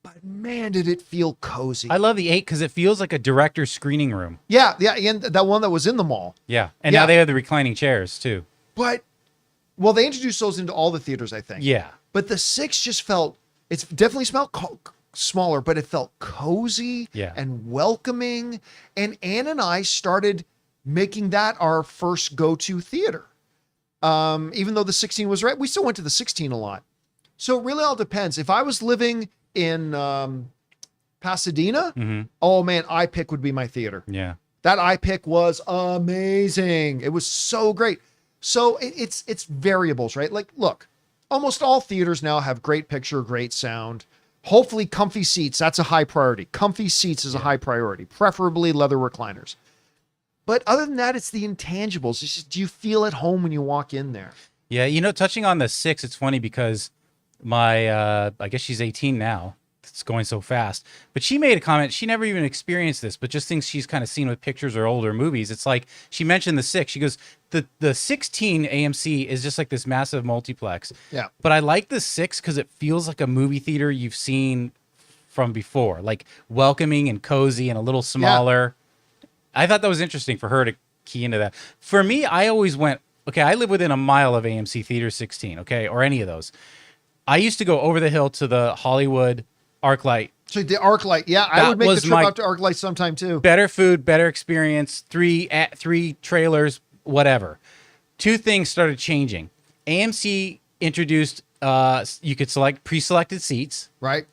but man, did it feel cozy. I love the 8 because it feels like a director's screening room. Yeah, and that one that was in the mall. Yeah. And now they have the reclining chairs too. But, well, they introduced those into all the theaters, I think. Yeah. But the 6 just felt, it's definitely smelled smaller, but it felt cozy and welcoming. And Ann and I started making that our first go-to theater. Even though the 16 was right, we still went to the 16 a lot. So it really all depends. If I was living in Pasadena, oh man, iPic would be my theater. Yeah. That iPic was amazing. It was so great. So it's variables, right? Like, look, almost all theaters now have great picture, great sound. Hopefully comfy seats. That's a high priority. Comfy seats is a high priority, preferably leather recliners. But other than that, it's the intangibles. It's just, do you feel at home when you walk in there? Yeah. You know, touching on the 6, it's funny because my, I guess she's 18 now. It's going so fast. But she made a comment. She never even experienced this, but just things she's kind of seen with pictures or older movies. It's like she mentioned the 6. She goes, the 16 AMC is just like this massive multiplex. Yeah. But I like the 6 because it feels like a movie theater you've seen from before, like welcoming and cozy and a little smaller. Yeah. I thought that was interesting for her to key into that. For me, I always went, okay, I live within a mile of AMC Theater 16, okay, or any of those. I used to go over the hill to the Hollywood ArcLight. So the ArcLight, yeah, I would make the trip up to ArcLight sometime too. Better food, better experience, three trailers, whatever. 2 things started changing. AMC introduced you could select pre-selected seats, right,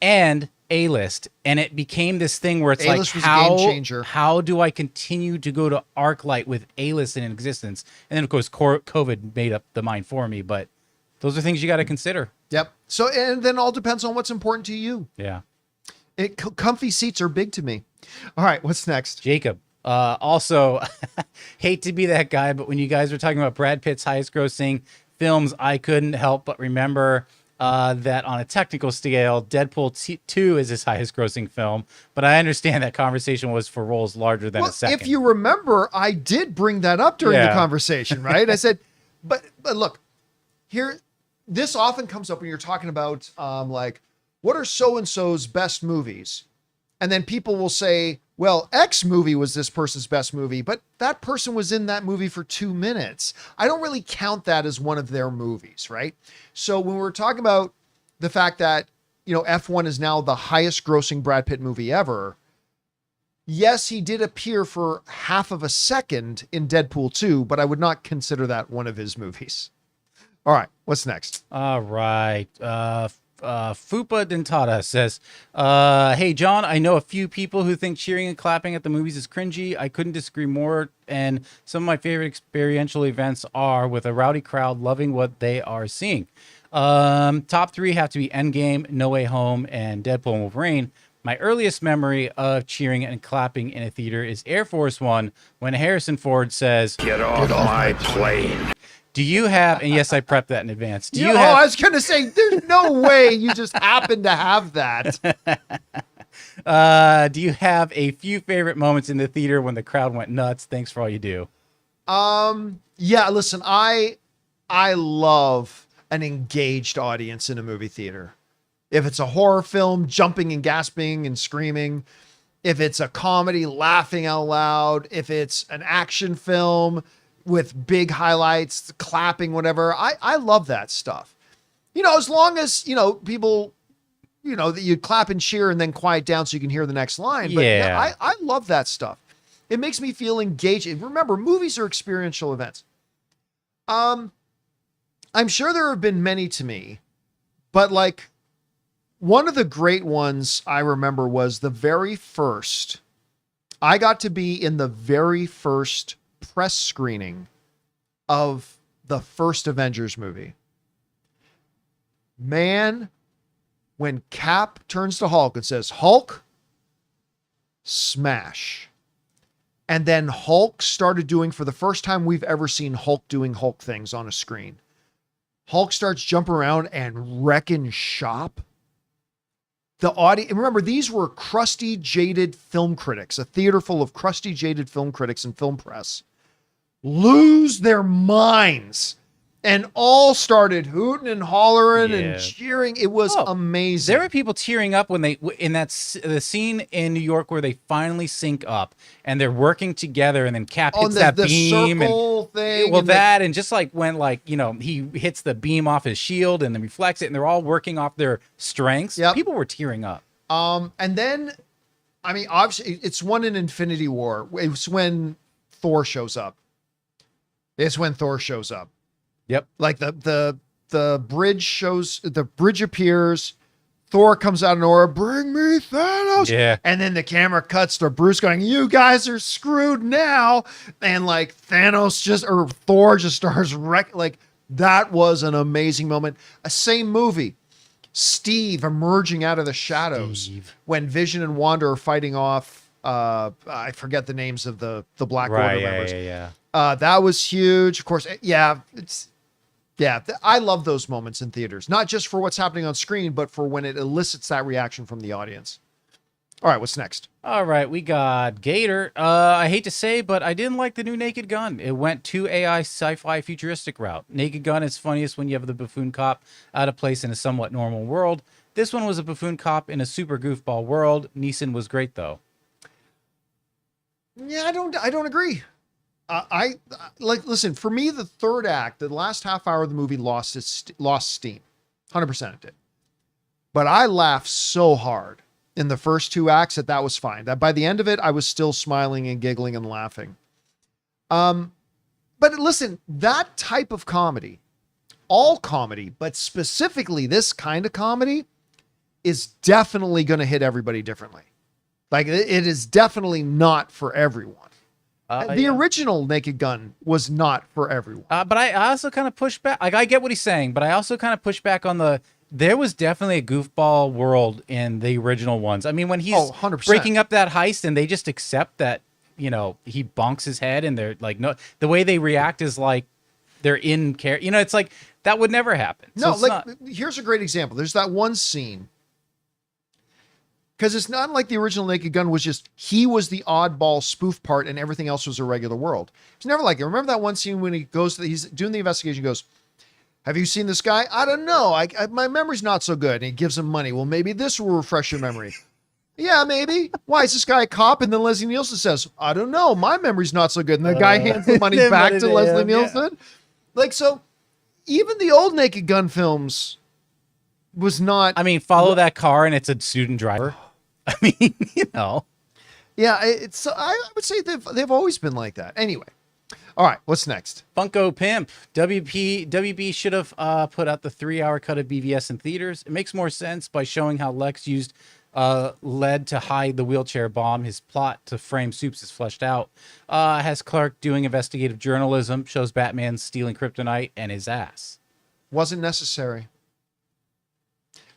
and A-list, and it became this thing where it's A-list like, was a game changer. How do I continue to go to ArcLight with A-list in existence? And then of course COVID made up the mind for me, but those are things you got to consider. Yep. So, and then all depends on what's important to you. Yeah. Comfy seats are big to me. All right, what's next? Jacob. Also, hate to be that guy, but when you guys were talking about Brad Pitt's highest grossing films, I couldn't help but remember that on a technical scale, Deadpool 2 is his highest grossing film. But I understand that conversation was for roles larger than a second. If you remember, I did bring that up during the conversation, right? I said, but look, here, this often comes up when you're talking about like, what are so-and-so's best movies? And then people will say, well, X movie was this person's best movie, but that person was in that movie for 2 minutes. I don't really count that as one of their movies, right? So when we're talking about the fact that, you know, F1 is now the highest grossing Brad Pitt movie ever, yes, he did appear for half of a second in Deadpool 2, but I would not consider that one of his movies. All right, what's next? All right. Fupa Dentata says, hey, John, I know a few people who think cheering and clapping at the movies is cringy. I couldn't disagree more. And some of my favorite experiential events are with a rowdy crowd loving what they are seeing. Top 3 have to be Endgame, No Way Home, and Deadpool and Wolverine. My earliest memory of cheering and clapping in a theater is Air Force One when Harrison Ford says, "Get off my plane." Do you have, and yes, I prepped that in advance. Do you have, I was going to say, there's no way you just happen to have that. Do you have a few favorite moments in the theater when the crowd went nuts? Thanks for all you do. Yeah, listen, I love an engaged audience in a movie theater. If it's a horror film, jumping and gasping and screaming. If it's a comedy, laughing out loud. If it's an action film with big highlights, clapping, whatever. I love that stuff. You know, as long as, you know, people, you know, that you clap and cheer and then quiet down so you can hear the next line. But yeah, I love that stuff. It makes me feel engaged. Remember, movies are experiential events. I'm sure there have been many to me, but like one of the great ones I remember was the very first. I got to be in the very first press screening of the first Avengers movie. Man, when Cap turns to Hulk and says, Hulk, smash. And then Hulk started doing, for the first time we've ever seen Hulk doing Hulk things on a screen. Hulk starts jumping around and wrecking shop. The audience, remember, these were crusty, jaded film critics, a theater full of crusty, jaded film critics and film press, lose their minds and all started hooting and hollering and cheering. It was amazing. There were people tearing up when they, in that the scene in New York where they finally sync up and they're working together, and then Cap hits that beam circle and thing. Well, that and just like when, like, you know, he hits the beam off his shield and then reflects it, and they're all working off their strengths. Yep. People were tearing up. And then, I mean, obviously, it's one in Infinity War. It's when Thor shows up. Yep. Like the bridge appears. Thor comes out of nowhere, bring me Thanos. Yeah. And then the camera cuts to Bruce going, you guys are screwed now. And like Thor just starts like, that was an amazing moment. A same movie. Steve emerging out of the shadows when Vision and Wanda are fighting off. I forget the names of the Black Order members. That was huge. Of course. I love those moments in theaters, not just for what's happening on screen, but for when it elicits that reaction from the audience. All right, what's next? All right, we got Gator. I hate to say, but I didn't like the new Naked Gun. It went too AI sci-fi futuristic route. Naked Gun is funniest when you have the buffoon cop out of place in a somewhat normal world. This one was a buffoon cop in a super goofball world. Neeson was great though. Yeah, I don't agree. Listen, for me, the third act, the last half hour of the movie lost steam. 100% it did. But I laughed so hard in the first two acts that was fine. That by the end of it, I was still smiling and giggling and laughing. But listen, that type of comedy, all comedy, but specifically this kind of comedy, is definitely going to hit everybody differently. Like, it is definitely not for everyone. The original Naked Gun was not for everyone. But I also kind of push back. Like, I get what he's saying, but I also kind of push back on there was definitely a goofball world in the original ones. I mean, when he's 100%. breaking up that heist and they just accept that, you know, he bonks his head and they're like, no, the way they react is like they're in care. You know, it's like that would never happen. No, so here's a great example. There's that one scene. Because it's not like the original Naked Gun was just, he was the oddball spoof part and everything else was a regular world. It's never like it. Remember that one scene when he's doing the investigation, he goes, have you seen this guy? I don't know. My memory's not so good. And he gives him money. Well, maybe this will refresh your memory. Yeah, maybe. Why is this guy a cop? And then Leslie Nielsen says, I don't know. My memory's not so good. And the guy hands the money back to Leslie Nielsen. Yeah. Like, so even the old Naked Gun films was not. I mean, follow that car and it's a student driver. I mean, you know. Yeah, I would say they've always been like that. Anyway. All right, what's next? Funko Pimp. WB should have put out the 3-hour cut of BVS in theaters. It makes more sense by showing how Lex used lead to hide the wheelchair bomb. His plot to frame Supes is fleshed out. Has Clark doing investigative journalism, shows Batman stealing kryptonite and his ass. Wasn't necessary.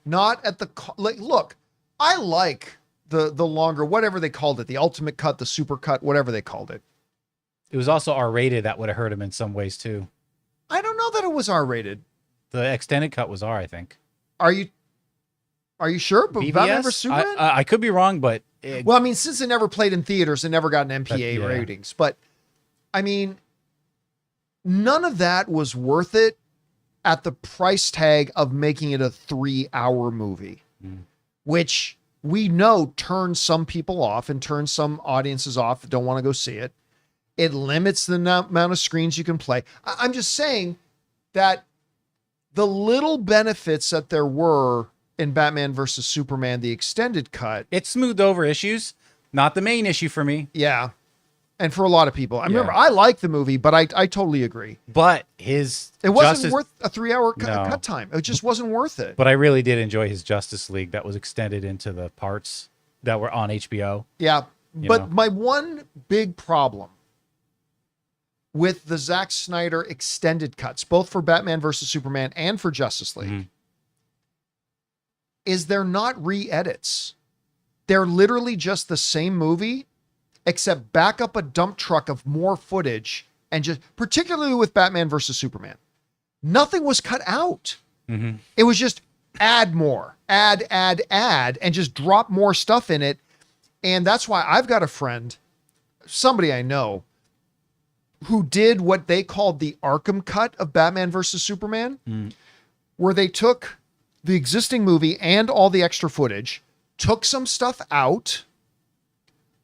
Not at the... look, I like the longer, whatever they called it, the ultimate cut, the super cut, whatever they called it. It was also R-rated. That would have hurt him in some ways too. I don't know that it was R-rated. The extended cut was R, I think. Are you sure? But BVS? Batman vs Superman? I could be wrong, but well, I mean, since it never played in theaters, it never got an MPA ratings. But I mean, none of that was worth it at the price tag of making it a 3-hour movie, which we know turns some people off and turns some audiences off that don't want to go see it. It limits the amount of screens you can play. I'm just saying that the little benefits that there were in Batman versus Superman, the extended cut. It smoothed over issues. Not the main issue for me. Yeah. And for a lot of people. I remember, I like the movie, but I totally agree. But it wasn't worth a 3-hour cut time. It just wasn't worth it. But I really did enjoy his Justice League that was extended into the parts that were on HBO. Yeah. But my one big problem with the Zack Snyder extended cuts, both for Batman versus Superman and for Justice League, is they're not re-edits. They're literally just the same movie, except back up a dump truck of more footage, and just particularly with Batman versus Superman, nothing was cut out. It was just add more, add, and just drop more stuff in it. And that's why I've got a friend, somebody I know, who did what they called the Arkham cut of Batman versus Superman, where they took the existing movie and all the extra footage, took some stuff out,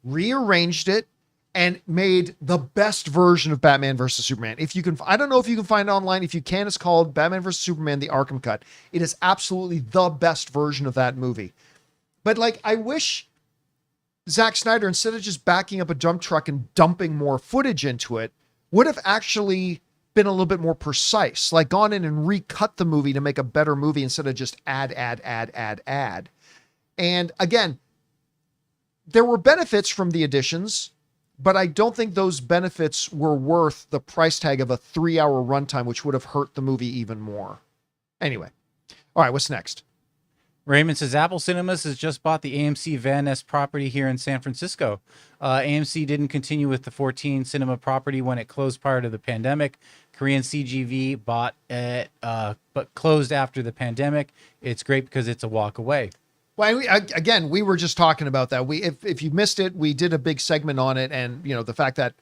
rearranged it, and made the best version of Batman versus Superman. If you can, I don't know if you can find it online. If you can, it's called Batman versus Superman, the Arkham cut. It is absolutely the best version of that movie. But like, I wish Zack Snyder, instead of just backing up a dump truck and dumping more footage into it, would have actually been a little bit more precise, like gone in and recut the movie to make a better movie instead of just add. And again, there were benefits from the additions, but I don't think those benefits were worth the price tag of a 3-hour runtime, which would have hurt the movie even more. Anyway. All right, what's next? Raymond says Apple Cinemas has just bought the AMC Van Ness property here in San Francisco. AMC didn't continue with the 14 cinema property when it closed prior to the pandemic. Korean CGV bought it, but closed after the pandemic. It's great because it's a walk away. Well, we were just talking about that. If you missed it, we did a big segment on it, and you know the fact that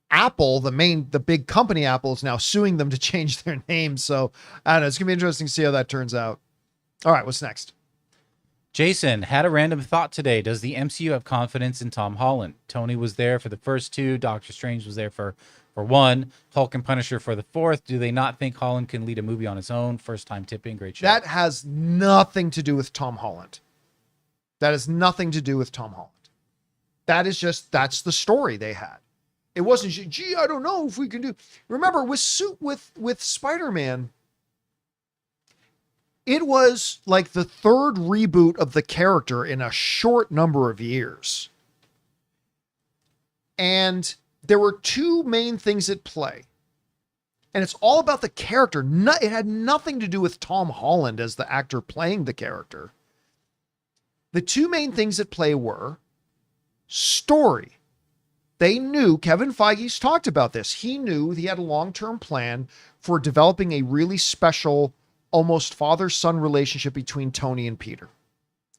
Apple, the big company Apple, is now suing them to change their name. So I don't know. It's gonna be interesting to see how that turns out. All right, what's next? Jason had a random thought today. Does the MCU have confidence in Tom Holland? Tony was there for the first 2. Doctor Strange was there for 1. Hulk and Punisher for the 4th. Do they not think Holland can lead a movie on his own? First time tipping. Great show. That has nothing to do with Tom Holland. That has nothing to do with Tom Holland. That's the story they had. It wasn't, gee, I don't know if we can do. Remember, with Spider-Man, it was like the 3rd reboot of the character in a short number of years. And there were 2 main things at play. And it's all about the character. It had nothing to do with Tom Holland as the actor playing the character. The 2 main things at play were story. They knew, Kevin Feige's talked about this. He knew he had a long-term plan for developing a really special, almost father-son relationship between Tony and Peter.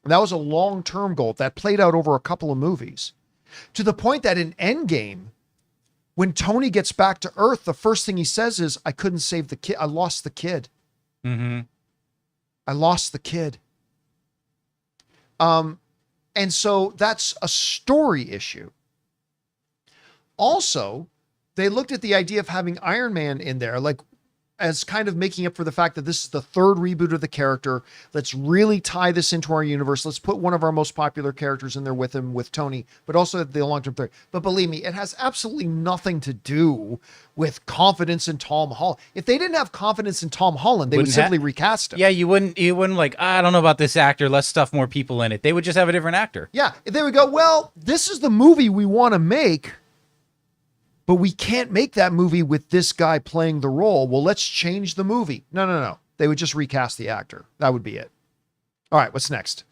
And that was a long-term goal that played out over a couple of movies. To the point that in Endgame, when Tony gets back to Earth, the first thing he says is, I couldn't save the kid. I lost the kid. I lost the kid. And so that's a story issue. Also, they looked at the idea of having Iron Man in there, like as kind of making up for the fact that this is the 3rd reboot of the character. Let's really tie this into our universe. Let's put one of our most popular characters in there with him, with Tony, but also the long-term theory. But believe me, it has absolutely nothing to do with confidence in Tom Holland. If they didn't have confidence in Tom Holland, they would simply recast him. Yeah, you wouldn't like, I don't know about this actor. Let's stuff more people in it. They would just have a different actor. Yeah, they would go, well, this is the movie we want to make, but we can't make that movie with this guy playing the role. Well, let's change the movie. No. They would just recast the actor. That would be it. All right, what's next?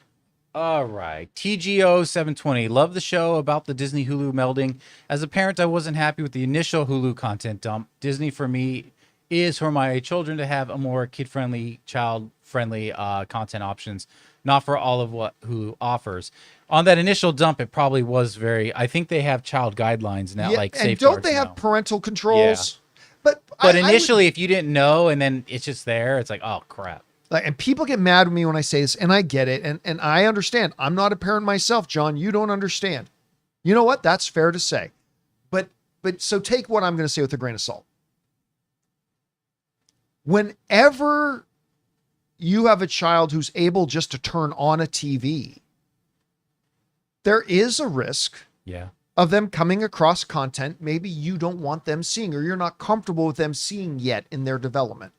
All right. TGO 720. Love the show about the Disney Hulu melding. As a parent, I wasn't happy with the initial Hulu content dump. Disney for me is for my children to have a more kid-friendly, child-friendly content options, not for all of what Hulu offers. On that initial dump, it probably was I think they have child guidelines now, like and safeguards don't they now. have parental controls? Yeah. But initially, if you didn't know and then it's just there, it's like, oh, crap. And people get mad at me when I say this, and I get it, and I understand. I'm not a parent myself, John. You don't understand. You know what? That's fair to say. But so take what I'm going to say with a grain of salt. Whenever you have a child who's able just to turn on a TV, there is a risk of them coming across content maybe you don't want them seeing, or you're not comfortable with them seeing yet in their development.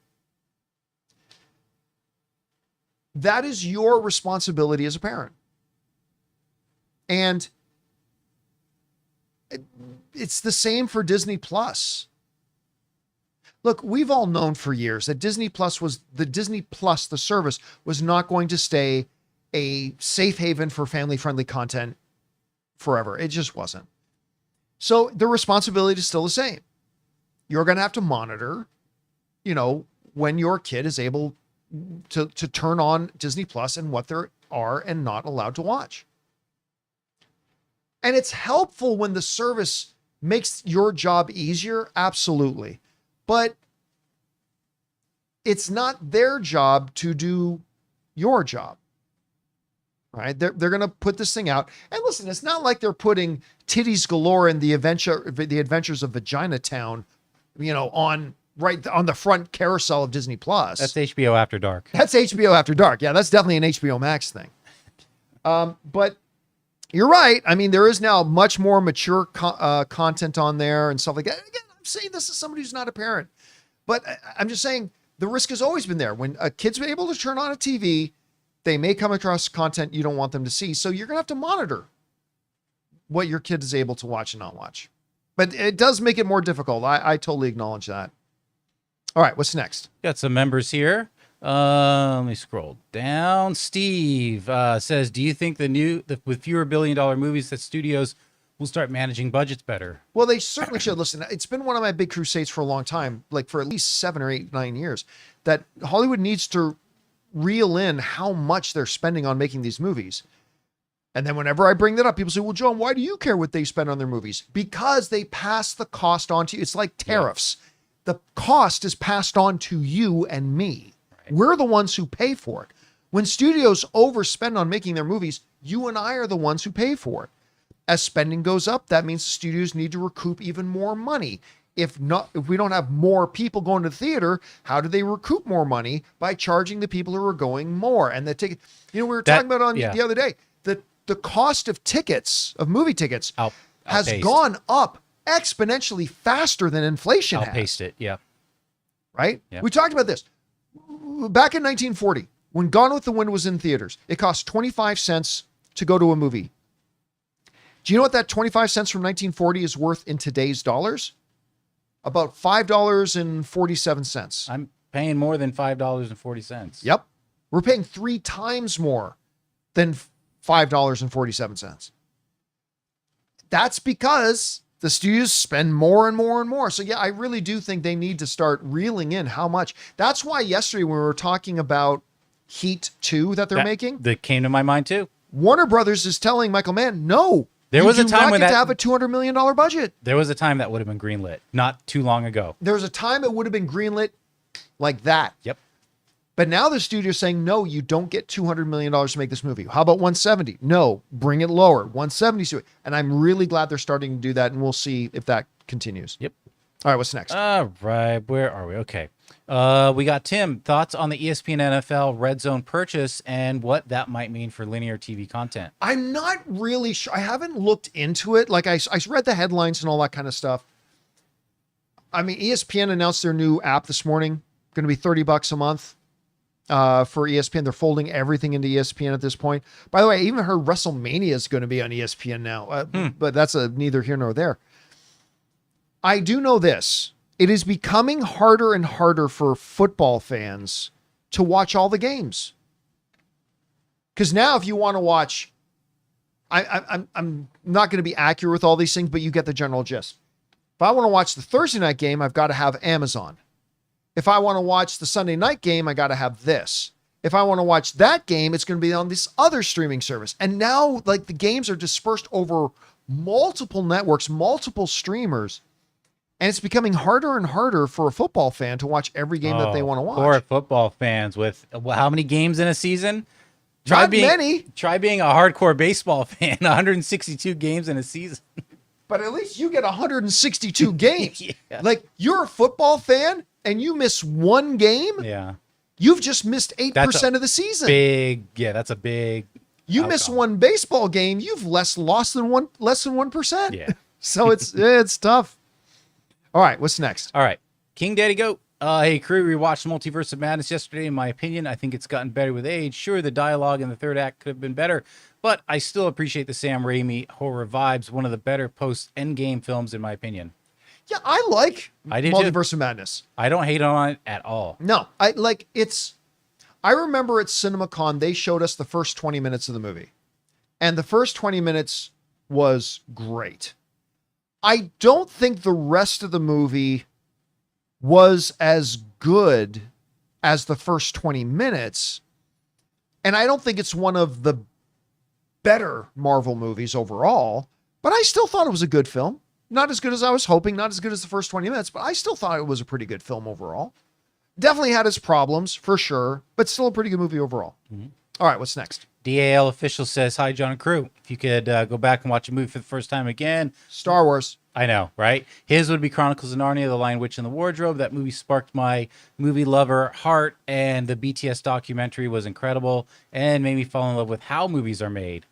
That is your responsibility as a parent. And it's the same for Disney Plus. Look, we've all known for years that Disney Plus, the service, was not going to stay a safe haven for family-friendly content forever. It just wasn't. So the responsibility is still the same. You're going to have to monitor, when your kid is able to turn on Disney Plus and what they are and not allowed to watch. And it's helpful when the service makes your job easier. Absolutely. But it's not their job to do your job. Right? They're going to put this thing out. And listen, it's not like they're putting titties galore in the adventures of Vagina Town, on the front carousel of Disney Plus. That's HBO After Dark. That's HBO After Dark. Yeah, that's definitely an HBO Max thing. But you're right. I mean, there is now much more mature content on there and stuff like that. Again, I'm saying this as somebody who's not a parent, but I'm just saying the risk has always been there. When a kid's able to turn on a TV, they may come across content you don't want them to see. So you're going to have to monitor what your kid is able to watch and not watch. But it does make it more difficult. I totally acknowledge that. All right, what's next? Got some members here. Let me scroll down. Steve says, do you think with fewer billion-dollar movies that studios will start managing budgets better? Well, they certainly should. Listen, it's been one of my big crusades for a long time, like for at least 7 or 8, 9 years, that Hollywood needs to reel in how much they're spending on making these movies. And then whenever I bring that up, people say, well, John, why do you care what they spend on their movies? Because they pass the cost on to you. It's like tariffs. Yeah. The cost is passed on to you and me. Right. We're the ones who pay for it. When studios overspend on making their movies, you and I are the ones who pay for it. As spending goes up, that means studios need to recoup even more money. If we don't have more people going to the theater, how do they recoup more money? By charging the people who are going more. And the ticket, we were talking about the other day, the cost of tickets, of movie tickets, has gone up exponentially faster than inflation has. Outpaced it, yeah. Right? Yeah. We talked about this. Back in 1940, when Gone with the Wind was in theaters, it cost 25 cents to go to a movie. Do you know what that 25 cents from 1940 is worth in today's dollars? About $5.47. I'm paying more than $5.40. Yep. We're paying 3 times more than $5.47. That's because the studios spend more and more and more. So yeah, I really do think they need to start reeling in how much. That's why yesterday when we were talking about Heat 2 that they're making. That came to my mind too. Warner Brothers is telling Michael Mann, no. There was a time when to have a $200 million budget. There was a time that would have been greenlit, not too long ago. There was a time it would have been greenlit like that. Yep. But now the studio's saying, no, you don't get $200 million to make this movie. How about 170? No, bring it lower. 170. And I'm really glad they're starting to do that, and we'll see if that continues. Yep. All right, what's next? All right, where are we? Okay. We got Tim. Thoughts on the ESPN NFL Red Zone purchase and what that might mean for linear TV content? I'm not really sure. I haven't looked into it. Like I read the headlines and all that kind of stuff. I mean, ESPN announced their new app this morning. Going to be $30 a month for ESPN. They're folding everything into ESPN at this point. By the way, I even heard WrestleMania is going to be on ESPN now, but that's neither here nor there. I do know this. It is becoming harder and harder for football fans to watch all the games. Because now if you want to watch, I'm not going to be accurate with all these things, but you get the general gist. If I want to watch the Thursday night game, I've got to have Amazon. If I want to watch the Sunday night game, I got to have this. If I want to watch that game, it's going to be on this other streaming service. And now like the games are dispersed over multiple networks, multiple streamers. And it's becoming harder and harder for a football fan to watch every game that they want to watch. Poor football fans with how many games in a season? Not many. Try being a hardcore baseball fan. 162 games in a season. But at least you get 162 games. Yeah. Like you're a football fan and you miss one game. Yeah. You've just missed 8% of the season. That's a big. You outcome. miss one baseball game, you've less than 1%. Yeah. So it's tough. All right, what's next? All right. King Daddy Goat. Hey, crew, rewatched Multiverse of Madness yesterday. In my opinion, I think it's gotten better with age. Sure, the dialogue in the third act could have been better, but I still appreciate the Sam Raimi horror vibes. One of the better post-Endgame films, in my opinion. Yeah, I like I do too. Multiverse of Madness. I don't hate on it at all. No, I remember at CinemaCon, they showed us the first 20 minutes of the movie. And the first 20 minutes was great. I don't think the rest of the movie was as good as the first 20 minutes. And I don't think it's one of the better Marvel movies overall, but I still thought it was a good film. Not as good as I was hoping, not as good as the first 20 minutes, but I still thought it was a pretty good film overall. Definitely had its problems, for sure, but still a pretty good movie overall. Mm-hmm. All right, what's next? DAL official says, hi, John and crew. If you could go back and watch a movie for the first time again. Star Wars. I know, right? His would be Chronicles of Narnia, The Lion, Witch, and the Wardrobe. That movie sparked my movie lover heart, and the BTS documentary was incredible and made me fall in love with how movies are made.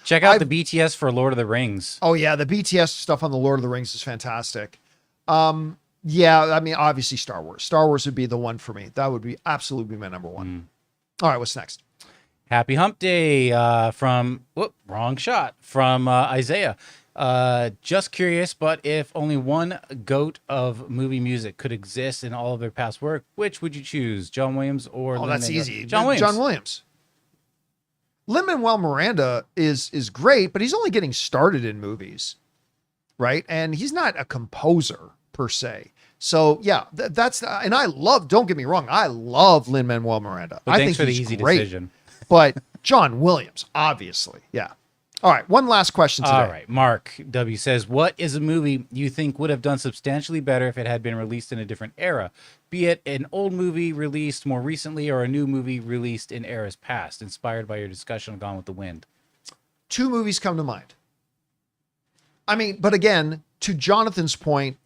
Check out the BTS for Lord of the Rings. Oh, yeah, the BTS stuff on the Lord of the Rings is fantastic. Yeah, I mean, obviously Star Wars. Star Wars would be the one for me. That would be absolutely my number one. All right, what's next? Happy Hump Day from Isaiah. Just curious, but if only one GOAT of movie music could exist in all of their past work, which would you choose? John Williams or Oh, that's easy. John Williams. John Williams. Lin-Manuel Miranda is great, but he's only getting started in movies, right? And he's not a composer per se. So yeah, that's and I love. Don't get me wrong, I love Lin-Manuel Miranda. But I thanks think for the he's easy great. decision. But John Williams, obviously, yeah. All right, one last question today. All right, Mark W says, what is a movie you think would have done substantially better if it had been released in a different era? Be it an old movie released more recently or a new movie released in eras past, inspired by your discussion on Gone with the Wind. Two movies come to mind. I mean, but again, to Jonathan's point,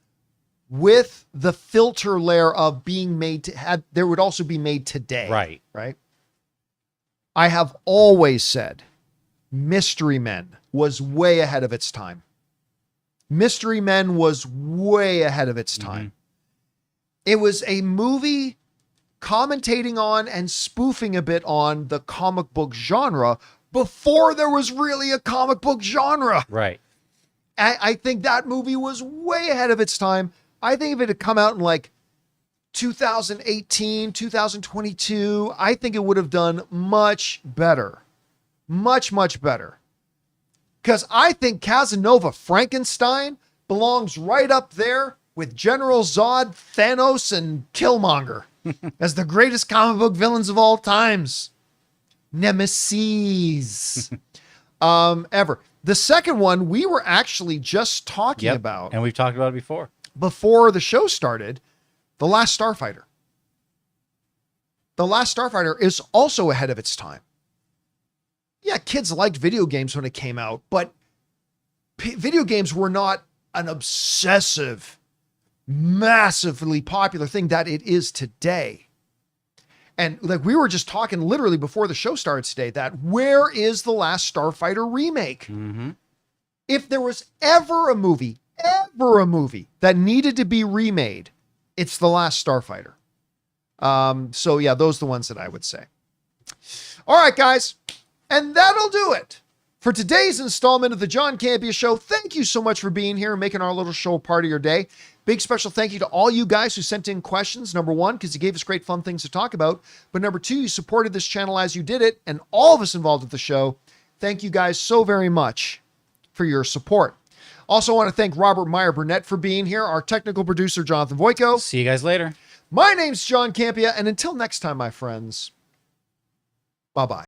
with the filter layer of being made there would also be made today. Right. Right. I have always said Mystery Men was way ahead of its time. Mystery Men was way ahead of its time. It was a movie commentating on and spoofing a bit on the comic book genre before there was really a comic book genre. Right. I think that movie was way ahead of its time. I think if it had come out in like 2018, 2022, I think it would have done much better. Much, much better. Because I think Casanova Frankenstein belongs right up there with General Zod, Thanos, and Killmonger as the greatest comic book villains of all times. Nemesis. Ever. The second one we were actually just talking about. And we've talked about it before the show started, The Last Starfighter. The Last Starfighter is also ahead of its time. Yeah, kids liked video games when it came out, but video games were not an obsessive, massively popular thing that it is today. And like we were just talking literally before the show started today, that where is the Last Starfighter remake? If there was ever a movie that needed to be remade, it's The Last Starfighter. So yeah, those are the ones that I would say. All right, guys. And that'll do it for today's installment of the John Campea Show. Thank you so much for being here and making our little show part of your day. Big special thank you to all you guys who sent in questions. Number one, because you gave us great fun things to talk about. But number two, you supported this channel as you did it. And all of us involved with the show, thank you guys so very much for your support. Also want to thank Robert Meyer Burnett for being here, our technical producer, Jonathan Voico. See you guys later. My name's John Campea, and until next time, my friends, bye-bye.